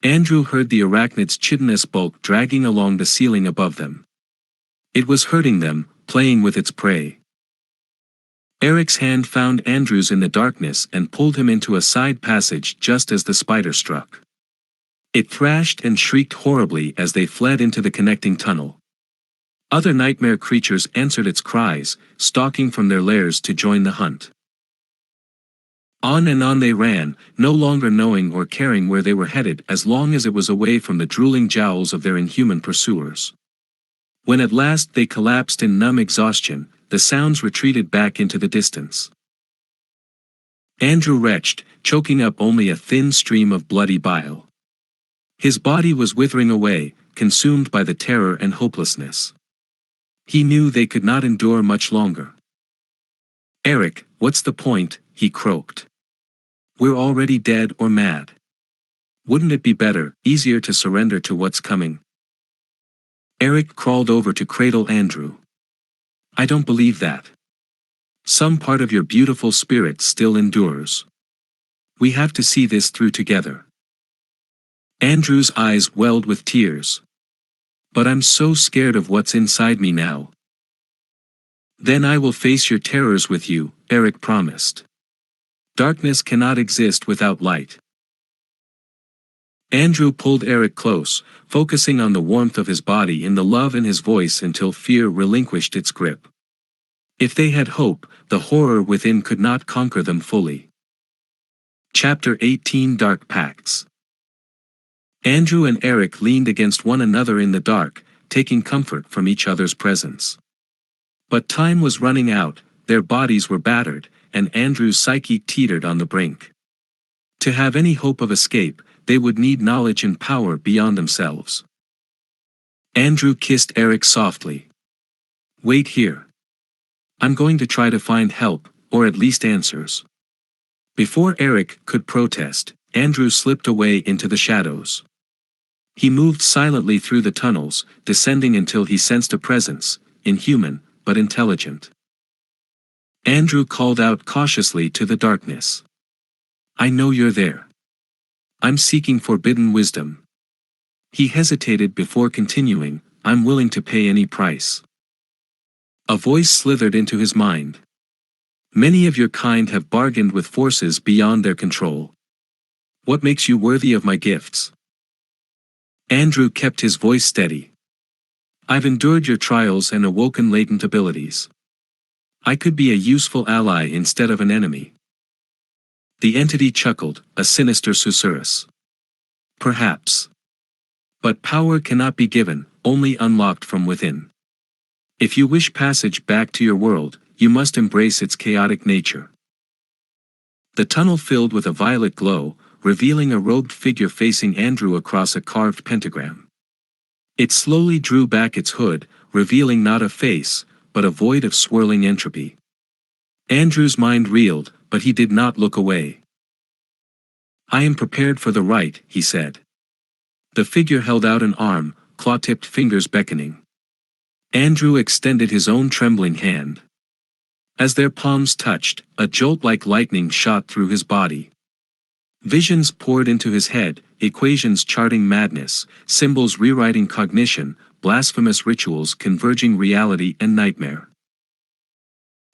Andrew heard the arachnid's chitinous bulk dragging along the ceiling above them. It was hurting them, playing with its prey. Eric's hand found Andrew's in the darkness and pulled him into a side passage just as the spider struck. It thrashed and shrieked horribly as they fled into the connecting tunnel. Other nightmare creatures answered its cries, stalking from their lairs to join the hunt. On and on they ran, no longer knowing or caring where they were headed as long as it was away from the drooling jowls of their inhuman pursuers. When at last they collapsed in numb exhaustion, the sounds retreated back into the distance. Andrew retched, choking up only a thin stream of bloody bile. His body was withering away, consumed by the terror and hopelessness. He knew they could not endure much longer. "Eric, what's the point?" he croaked. "We're already dead or mad. Wouldn't it be better, easier to surrender to what's coming?" Eric crawled over to cradle Andrew. "I don't believe that. Some part of your beautiful spirit still endures. We have to see this through together." Andrew's eyes welled with tears. "But I'm so scared of what's inside me now." "Then I will face your terrors with you," Eric promised. "Darkness cannot exist without light." Andrew pulled Eric close, focusing on the warmth of his body and the love in his voice until fear relinquished its grip. If they had hope, the horror within could not conquer them fully. Chapter 18 Dark Pacts. Andrew and Eric leaned against one another in the dark, taking comfort from each other's presence. But time was running out, their bodies were battered, and Andrew's psyche teetered on the brink. To have any hope of escape, they would need knowledge and power beyond themselves. Andrew kissed Eric softly. "Wait here. I'm going to try to find help, or at least answers." Before Eric could protest, Andrew slipped away into the shadows. He moved silently through the tunnels, descending until he sensed a presence, inhuman, but intelligent. Andrew called out cautiously to the darkness. "I know you're there. I'm seeking forbidden wisdom." He hesitated before continuing, "I'm willing to pay any price." A voice slithered into his mind. "Many of your kind have bargained with forces beyond their control. What makes you worthy of my gifts?" Andrew kept his voice steady. "I've endured your trials and awoken latent abilities. I could be a useful ally instead of an enemy." The entity chuckled, a sinister susurrus. "Perhaps. But power cannot be given, only unlocked from within. If you wish passage back to your world, you must embrace its chaotic nature." The tunnel filled with a violet glow, revealing a robed figure facing Andrew across a carved pentagram. It slowly drew back its hood, revealing not a face, but a void of swirling entropy. Andrew's mind reeled, but he did not look away. "I am prepared for the rite," he said. The figure held out an arm, claw-tipped fingers beckoning. Andrew extended his own trembling hand. As their palms touched, a jolt like lightning shot through his body. Visions poured into his head, equations charting madness, symbols rewriting cognition, blasphemous rituals converging reality and nightmare.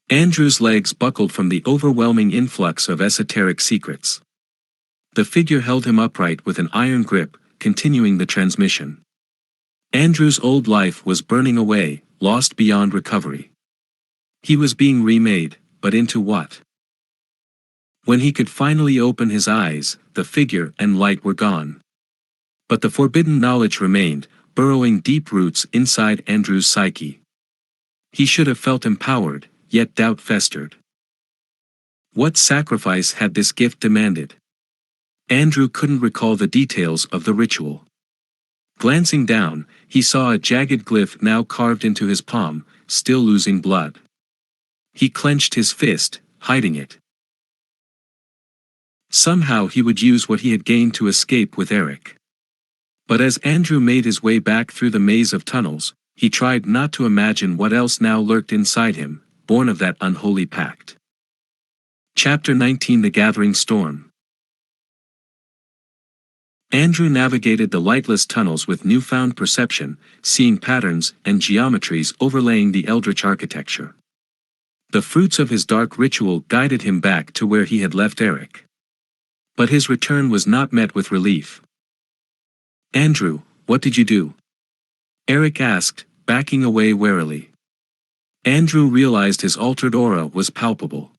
Andrew's legs buckled from the overwhelming influx of esoteric secrets. The figure held him upright with an iron grip, continuing the transmission. Andrew's old life was burning away, lost beyond recovery. He was being remade, but into what? When he could finally open his eyes, the figure and light were gone. But the forbidden knowledge remained, burrowing deep roots inside Andrew's psyche. He should have felt empowered, yet doubt festered. What sacrifice had this gift demanded? Andrew couldn't recall the details of the ritual. Glancing down, he saw a jagged glyph now carved into his palm, still losing blood. He clenched his fist, hiding it. Somehow he would use what he had gained to escape with Eric. But as Andrew made his way back through the maze of tunnels, he tried not to imagine what else now lurked inside him, born of that unholy pact. Chapter 19: The Gathering Storm. Andrew navigated the lightless tunnels with newfound perception, seeing patterns and geometries overlaying the eldritch architecture. The fruits of his dark ritual guided him back to where he had left Eric. But his return was not met with relief. "Andrew, what did you do?" Eric asked, backing away warily. Andrew realized his altered aura was palpable.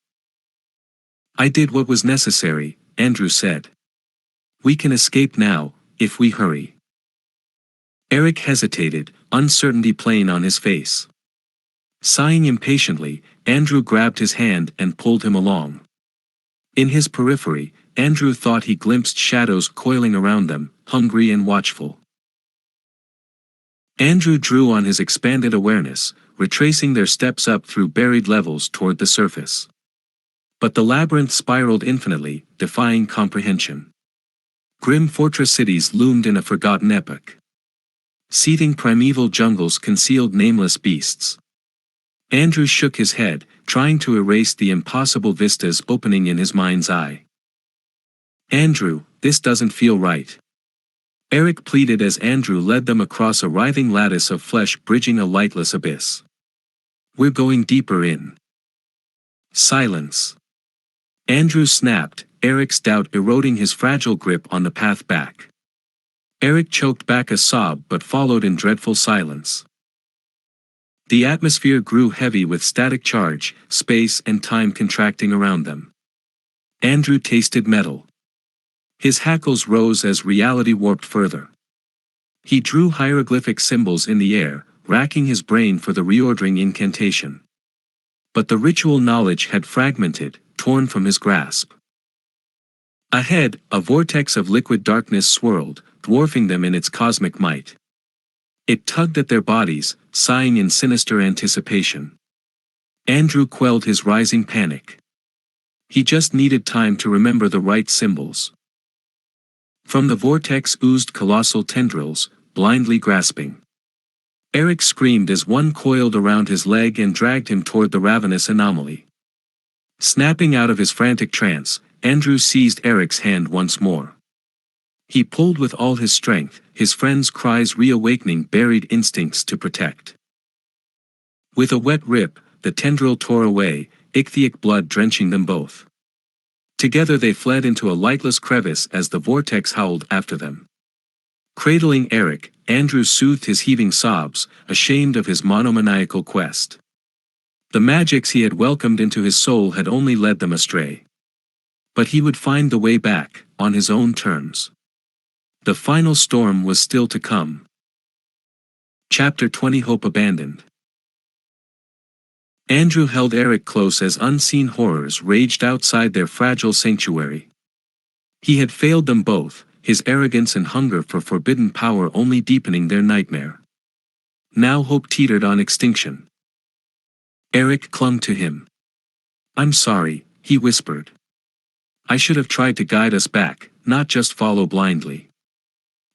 "I did what was necessary," Andrew said. "We can escape now, if we hurry." Eric hesitated, uncertainty plain on his face. Sighing impatiently, Andrew grabbed his hand and pulled him along. In his periphery, Andrew thought he glimpsed shadows coiling around them, hungry and watchful. Andrew drew on his expanded awareness, retracing their steps up through buried levels toward the surface. But the labyrinth spiraled infinitely, defying comprehension. Grim fortress cities loomed in a forgotten epoch. Seething primeval jungles concealed nameless beasts. Andrew shook his head, trying to erase the impossible vistas opening in his mind's eye. "Andrew, this doesn't feel right." Eric pleaded as Andrew led them across a writhing lattice of flesh bridging a lightless abyss. "We're going deeper in." Silence. Andrew snapped, Eric's doubt eroding his fragile grip on the path back. Eric choked back a sob but followed in dreadful silence. The atmosphere grew heavy with static charge, space and time contracting around them. Andrew tasted metal. His hackles rose as reality warped further. He drew hieroglyphic symbols in the air, racking his brain for the reordering incantation. But the ritual knowledge had fragmented, torn from his grasp. Ahead, a vortex of liquid darkness swirled, dwarfing them in its cosmic might. It tugged at their bodies, sighing in sinister anticipation. Andrew quelled his rising panic. He just needed time to remember the right symbols. From the vortex oozed colossal tendrils, blindly grasping. Eric screamed as one coiled around his leg and dragged him toward the ravenous anomaly. Snapping out of his frantic trance, Andrew seized Eric's hand once more. He pulled with all his strength, his friend's cries reawakening buried instincts to protect. With a wet rip, the tendril tore away, ichthytic blood drenching them both. Together they fled into a lightless crevice as the vortex howled after them. Cradling Eric, Andrew soothed his heaving sobs, ashamed of his monomaniacal quest. The magics he had welcomed into his soul had only led them astray. But he would find the way back, on his own terms. The final storm was still to come. Chapter 20: Hope Abandoned. Andrew held Eric close as unseen horrors raged outside their fragile sanctuary. He had failed them both, his arrogance and hunger for forbidden power only deepening their nightmare. Now hope teetered on extinction. Eric clung to him. "I'm sorry," he whispered. "I should have tried to guide us back, not just follow blindly."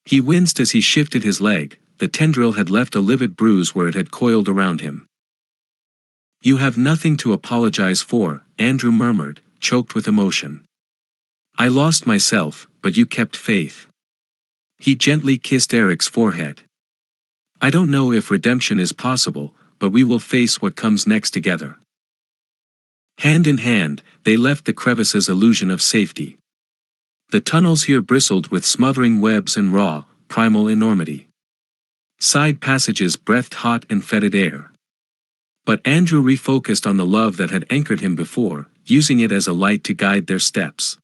He winced as he shifted his leg, the tendril had left a livid bruise where it had coiled around him. "You have nothing to apologize for," Andrew murmured, choked with emotion. "I lost myself, but you kept faith." He gently kissed Eric's forehead. "I don't know if redemption is possible, but we will face what comes next together." Hand in hand, they left the crevice's illusion of safety. The tunnels here bristled with smothering webs and raw, primal enormity. Side passages breathed hot and fetid air. But Andrew refocused on the love that had anchored him before, using it as a light to guide their steps.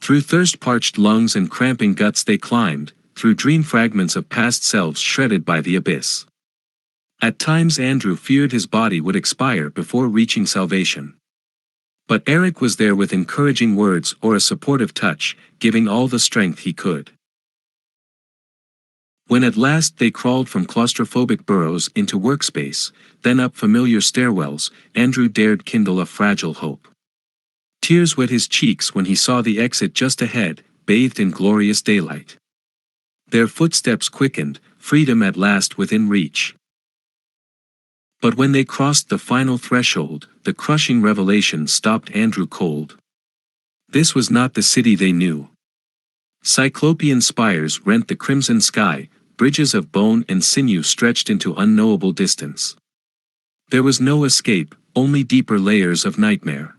Through thirst-parched lungs and cramping guts they climbed, through dream fragments of past selves shredded by the abyss. At times Andrew feared his body would expire before reaching salvation. But Eric was there with encouraging words or a supportive touch, giving all the strength he could. When at last they crawled from claustrophobic burrows into workspace, then up familiar stairwells, Andrew dared kindle a fragile hope. Tears wet his cheeks when he saw the exit just ahead, bathed in glorious daylight. Their footsteps quickened, freedom at last within reach. But when they crossed the final threshold, the crushing revelation stopped Andrew cold. This was not the city they knew. Cyclopean spires rent the crimson sky, bridges of bone and sinew stretched into unknowable distance. There was no escape, only deeper layers of nightmare.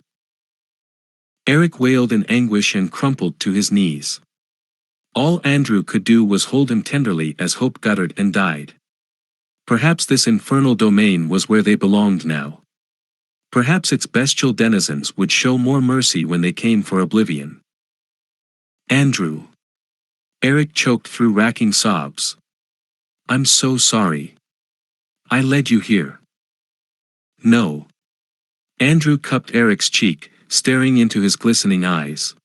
Eric wailed in anguish and crumpled to his knees. All Andrew could do was hold him tenderly as hope guttered and died. Perhaps this infernal domain was where they belonged now. Perhaps its bestial denizens would show more mercy when they came for oblivion. Andrew. Eric choked through racking sobs. I'm so sorry. I led you here. No. Andrew cupped Eric's cheek, staring into his glistening eyes.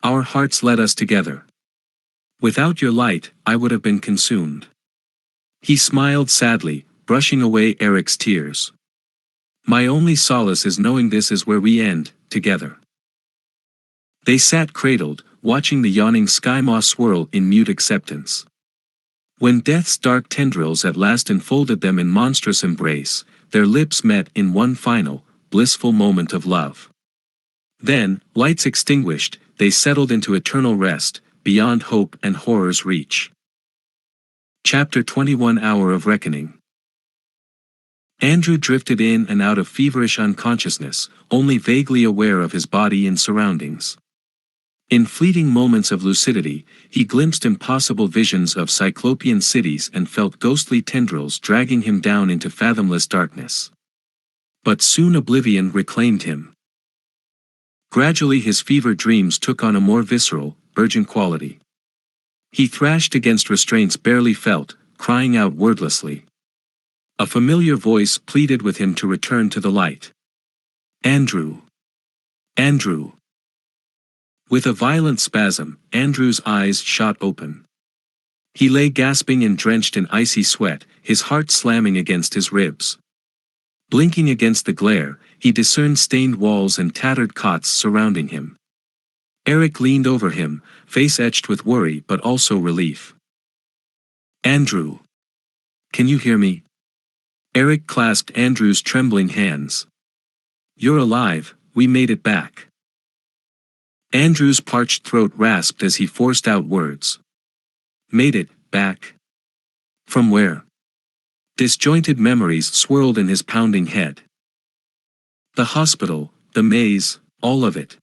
Our hearts led us together. Without your light, I would have been consumed. He smiled sadly, brushing away Eric's tears. My only solace is knowing this is where we end, together. They sat cradled, watching the yawning sky moss swirl in mute acceptance. When death's dark tendrils at last enfolded them in monstrous embrace, their lips met in one final, blissful moment of love. Then, lights extinguished, they settled into eternal rest, beyond hope and horror's reach. Chapter 21 Hour of Reckoning. Andrew drifted in and out of feverish unconsciousness, only vaguely aware of his body and surroundings. In fleeting moments of lucidity, he glimpsed impossible visions of cyclopean cities and felt ghostly tendrils dragging him down into fathomless darkness. But soon oblivion reclaimed him. Gradually his fevered dreams took on a more visceral, urgent quality. He thrashed against restraints barely felt, crying out wordlessly. A familiar voice pleaded with him to return to the light. Andrew. Andrew. With a violent spasm, Andrew's eyes shot open. He lay gasping and drenched in icy sweat, his heart slamming against his ribs. Blinking against the glare, he discerned stained walls and tattered cots surrounding him. Eric leaned over him, face etched with worry but also relief. Andrew. Can you hear me? Eric clasped Andrew's trembling hands. You're alive, we made it back. Andrew's parched throat rasped as he forced out words. Made it back? From where? Disjointed memories swirled in his pounding head. The hospital, the maze, all of it.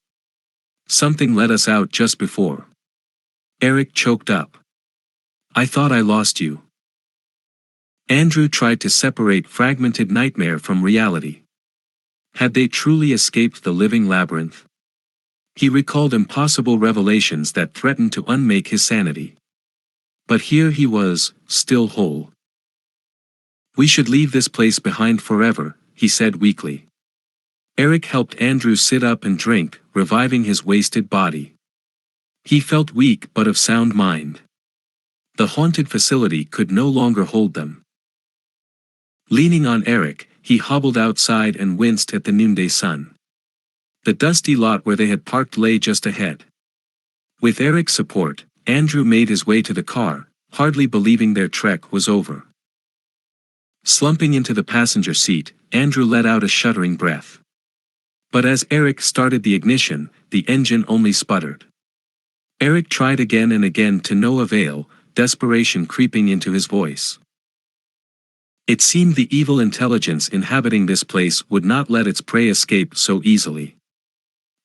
Something let us out just before. Eric choked up. I thought I lost you. Andrew tried to separate fragmented nightmare from reality. Had they truly escaped the living labyrinth? He recalled impossible revelations that threatened to unmake his sanity. But here he was, still whole. We should leave this place behind forever, he said weakly. Eric helped Andrew sit up and drink, reviving his wasted body. He felt weak but of sound mind. The haunted facility could no longer hold them. Leaning on Eric, he hobbled outside and winced at the noonday sun. The dusty lot where they had parked lay just ahead. With Eric's support, Andrew made his way to the car, hardly believing their trek was over. Slumping into the passenger seat, Andrew let out a shuddering breath. But as Eric started the ignition, the engine only sputtered. Eric tried again and again to no avail, desperation creeping into his voice. It seemed the evil intelligence inhabiting this place would not let its prey escape so easily.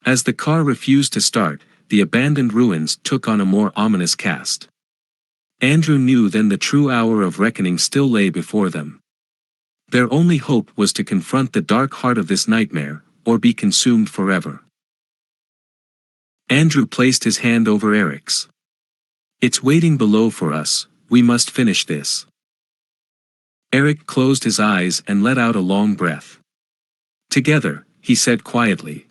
As the car refused to start, the abandoned ruins took on a more ominous cast. Andrew knew then the true hour of reckoning still lay before them. Their only hope was to confront the dark heart of this nightmare, or be consumed forever. Andrew placed his hand over Eric's. It's waiting below for us, we must finish this. Eric closed his eyes and let out a long breath. "Together," he said quietly.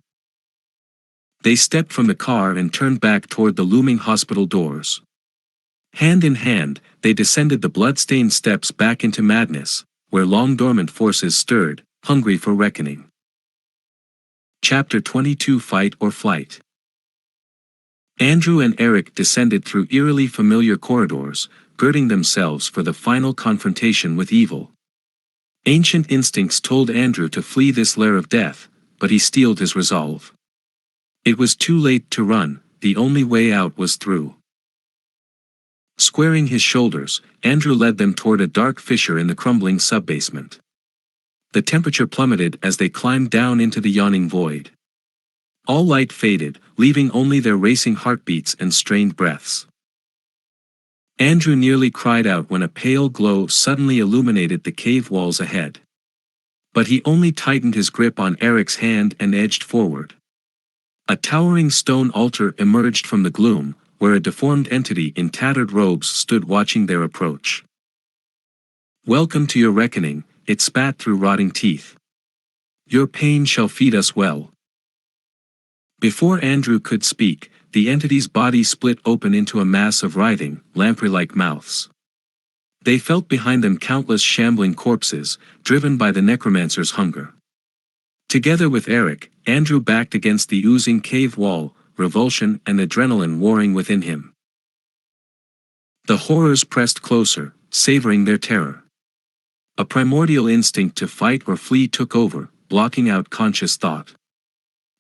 They stepped from the car and turned back toward the looming hospital doors. Hand in hand, they descended the blood-stained steps back into madness, where long-dormant forces stirred, hungry for reckoning. Chapter 22: Fight or Flight. Andrew and Eric descended through eerily familiar corridors, girding themselves for the final confrontation with evil. Ancient instincts told Andrew to flee this lair of death, but he steeled his resolve. It was too late to run, the only way out was through. Squaring his shoulders, Andrew led them toward a dark fissure in the crumbling subbasement. The temperature plummeted as they climbed down into the yawning void. All light faded, leaving only their racing heartbeats and strained breaths. Andrew nearly cried out when a pale glow suddenly illuminated the cave walls ahead. But he only tightened his grip on Eric's hand and edged forward. A towering stone altar emerged from the gloom, where a deformed entity in tattered robes stood watching their approach. "Welcome to your reckoning," it spat through rotting teeth. "Your pain shall feed us well." Before Andrew could speak, the entity's body split open into a mass of writhing, lamprey-like mouths. They felt behind them countless shambling corpses, driven by the necromancer's hunger. Together with Eric, Andrew backed against the oozing cave wall, revulsion and adrenaline warring within him. The horrors pressed closer, savoring their terror. A primordial instinct to fight or flee took over, blocking out conscious thought.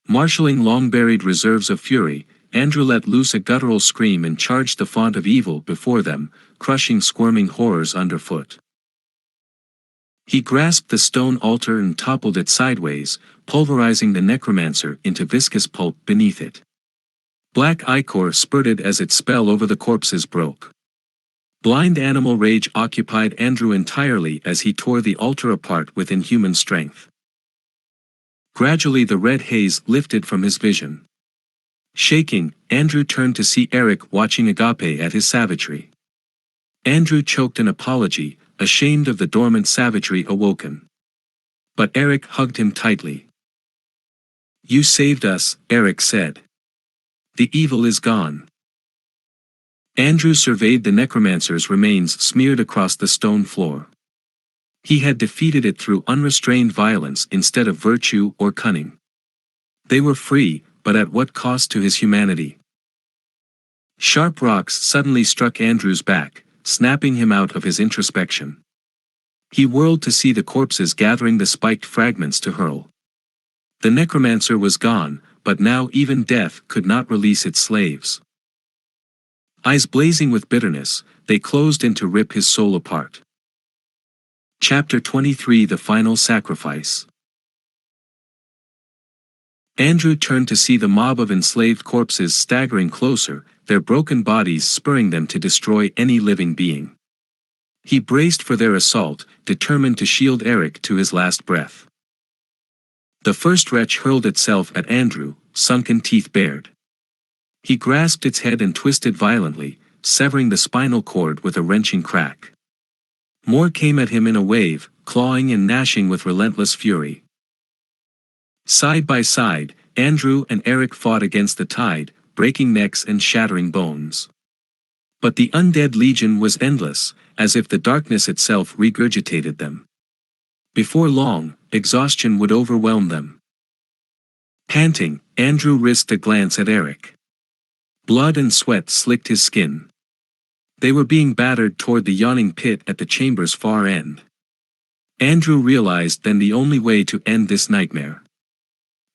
Marshalling long-buried reserves of fury, Andrew let loose a guttural scream and charged the font of evil before them, crushing squirming horrors underfoot. He grasped the stone altar and toppled it sideways, pulverizing the necromancer into viscous pulp beneath it. Black ichor spurted as its spell over the corpses broke. Blind animal rage occupied Andrew entirely as he tore the altar apart with inhuman strength. Gradually the red haze lifted from his vision. Shaking, Andrew turned to see Eric watching agape at his savagery. Andrew choked an apology, ashamed of the dormant savagery awoken. But Eric hugged him tightly. "You saved us," Eric said. "The evil is gone." Andrew surveyed the necromancer's remains smeared across the stone floor. He had defeated it through unrestrained violence instead of virtue or cunning. They were free, but at what cost to his humanity? Sharp rocks suddenly struck Andrew's back, snapping him out of his introspection. He whirled to see the corpses gathering the spiked fragments to hurl. The necromancer was gone, but now even death could not release its slaves. Eyes blazing with bitterness, they closed in to rip his soul apart. Chapter 23: The Final Sacrifice. Andrew turned to see the mob of enslaved corpses staggering closer, their broken bodies spurring them to destroy any living being. He braced for their assault, determined to shield Eric to his last breath. The first wretch hurled itself at Andrew, sunken teeth bared. He grasped its head and twisted violently, severing the spinal cord with a wrenching crack. More came at him in a wave, clawing and gnashing with relentless fury. Side by side, Andrew and Eric fought against the tide, breaking necks and shattering bones. But the undead legion was endless, as if the darkness itself regurgitated them. Before long, exhaustion would overwhelm them. Panting, Andrew risked a glance at Eric. Blood and sweat slicked his skin. They were being battered toward the yawning pit at the chamber's far end. Andrew realized then the only way to end this nightmare.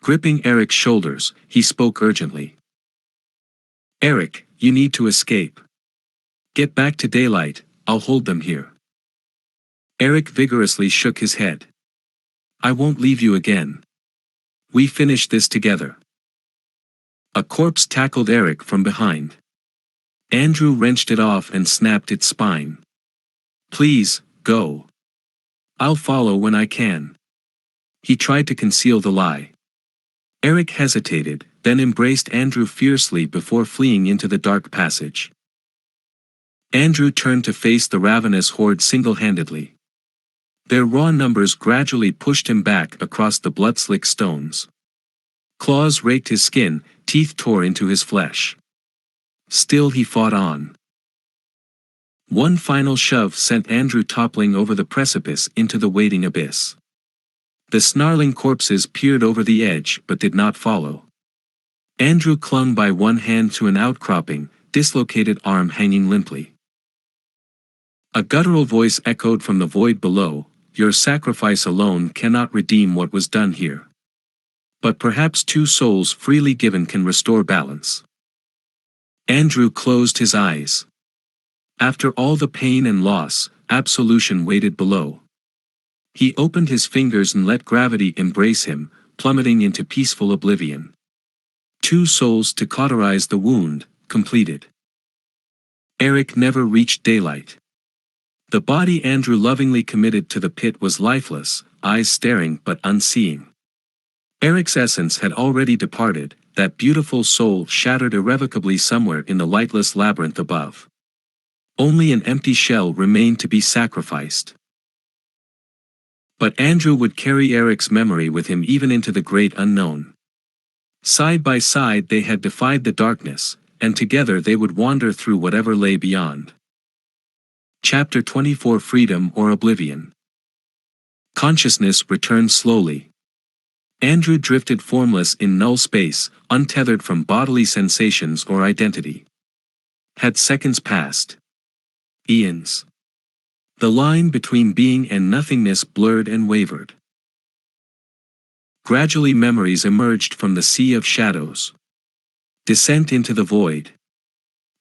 Gripping Eric's shoulders, he spoke urgently. "Eric, you need to escape. Get back to daylight, I'll hold them here." Eric vigorously shook his head. "I won't leave you again. We finish this together." A corpse tackled Eric from behind. Andrew wrenched it off and snapped its spine. "Please, go. I'll follow when I can." He tried to conceal the lie. Eric hesitated, then embraced Andrew fiercely before fleeing into the dark passage. Andrew turned to face the ravenous horde single-handedly. Their raw numbers gradually pushed him back across the blood-slick stones. Claws raked his skin, teeth tore into his flesh. Still he fought on. One final shove sent Andrew toppling over the precipice into the waiting abyss. The snarling corpses peered over the edge but did not follow. Andrew clung by one hand to an outcropping, dislocated arm hanging limply. A guttural voice echoed from the void below, "Your sacrifice alone cannot redeem what was done here. But perhaps 2 souls freely given can restore balance." Andrew closed his eyes. After all the pain and loss, absolution waited below. He opened his fingers and let gravity embrace him, plummeting into peaceful oblivion. 2 souls to cauterize the wound, completed. Eric never reached daylight. The body Andrew lovingly committed to the pit was lifeless, eyes staring but unseeing. Eric's essence had already departed, that beautiful soul shattered irrevocably somewhere in the lightless labyrinth above. Only an empty shell remained to be sacrificed. But Andrew would carry Eric's memory with him even into the great unknown. Side by side they had defied the darkness, and together they would wander through whatever lay beyond. Chapter 24: Freedom or Oblivion. Consciousness returned slowly. Andrew drifted formless in null space, untethered from bodily sensations or identity. Had seconds passed? Eons. The line between being and nothingness blurred and wavered. Gradually memories emerged from the sea of shadows. Descent into the void.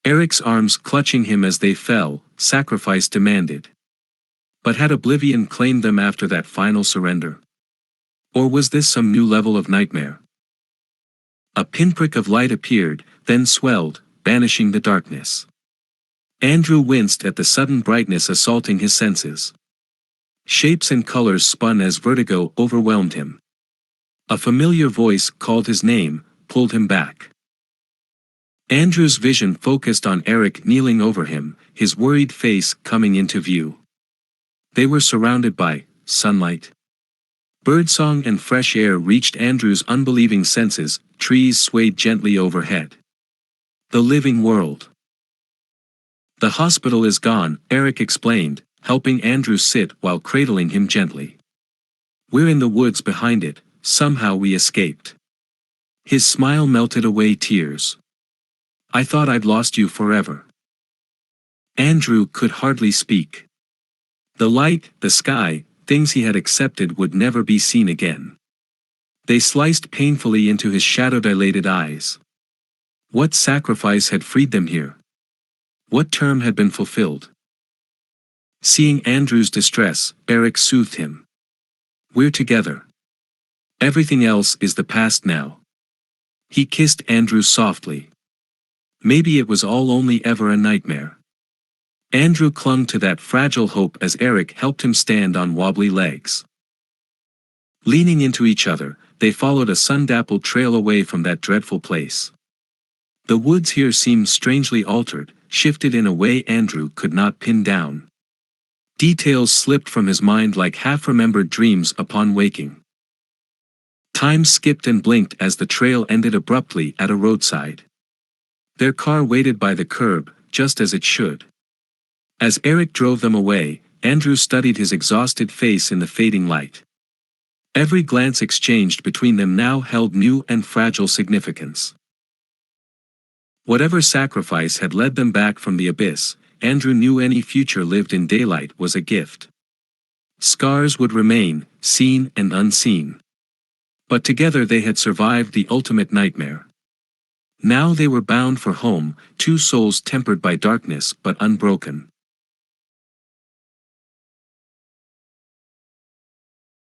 Eric's arms clutching him as they fell, sacrifice demanded. But had oblivion claimed them after that final surrender? Or was this some new level of nightmare? A pinprick of light appeared, then swelled, banishing the darkness. Andrew winced at the sudden brightness assaulting his senses. Shapes and colors spun as vertigo overwhelmed him. A familiar voice called his name, pulled him back. Andrew's vision focused on Eric kneeling over him, his worried face coming into view. They were surrounded by sunlight. Birdsong and fresh air reached Andrew's unbelieving senses, trees swayed gently overhead. The living world. "The hospital is gone," Eric explained, helping Andrew sit while cradling him gently. "We're in the woods behind it, somehow we escaped." His smile melted away tears. "I thought I'd lost you forever." Andrew could hardly speak. The light, the sky, things he had accepted would never be seen again. They sliced painfully into his shadow-dilated eyes. What sacrifice had freed them here? What term had been fulfilled? Seeing Andrew's distress, Eric soothed him. "We're together. Everything else is the past now." He kissed Andrew softly. Maybe it was all only ever a nightmare. Andrew clung to that fragile hope as Eric helped him stand on wobbly legs. Leaning into each other, they followed a sun-dappled trail away from that dreadful place. The woods here seemed strangely altered, shifted in a way Andrew could not pin down. Details slipped from his mind like half-remembered dreams upon waking. Time skipped and blinked as the trail ended abruptly at a roadside. Their car waited by the curb, just as it should. As Eric drove them away, Andrew studied his exhausted face in the fading light. Every glance exchanged between them now held new and fragile significance. Whatever sacrifice had led them back from the abyss, Andrew knew any future lived in daylight was a gift. Scars would remain, seen and unseen. But together they had survived the ultimate nightmare. Now they were bound for home, 2 souls tempered by darkness but unbroken.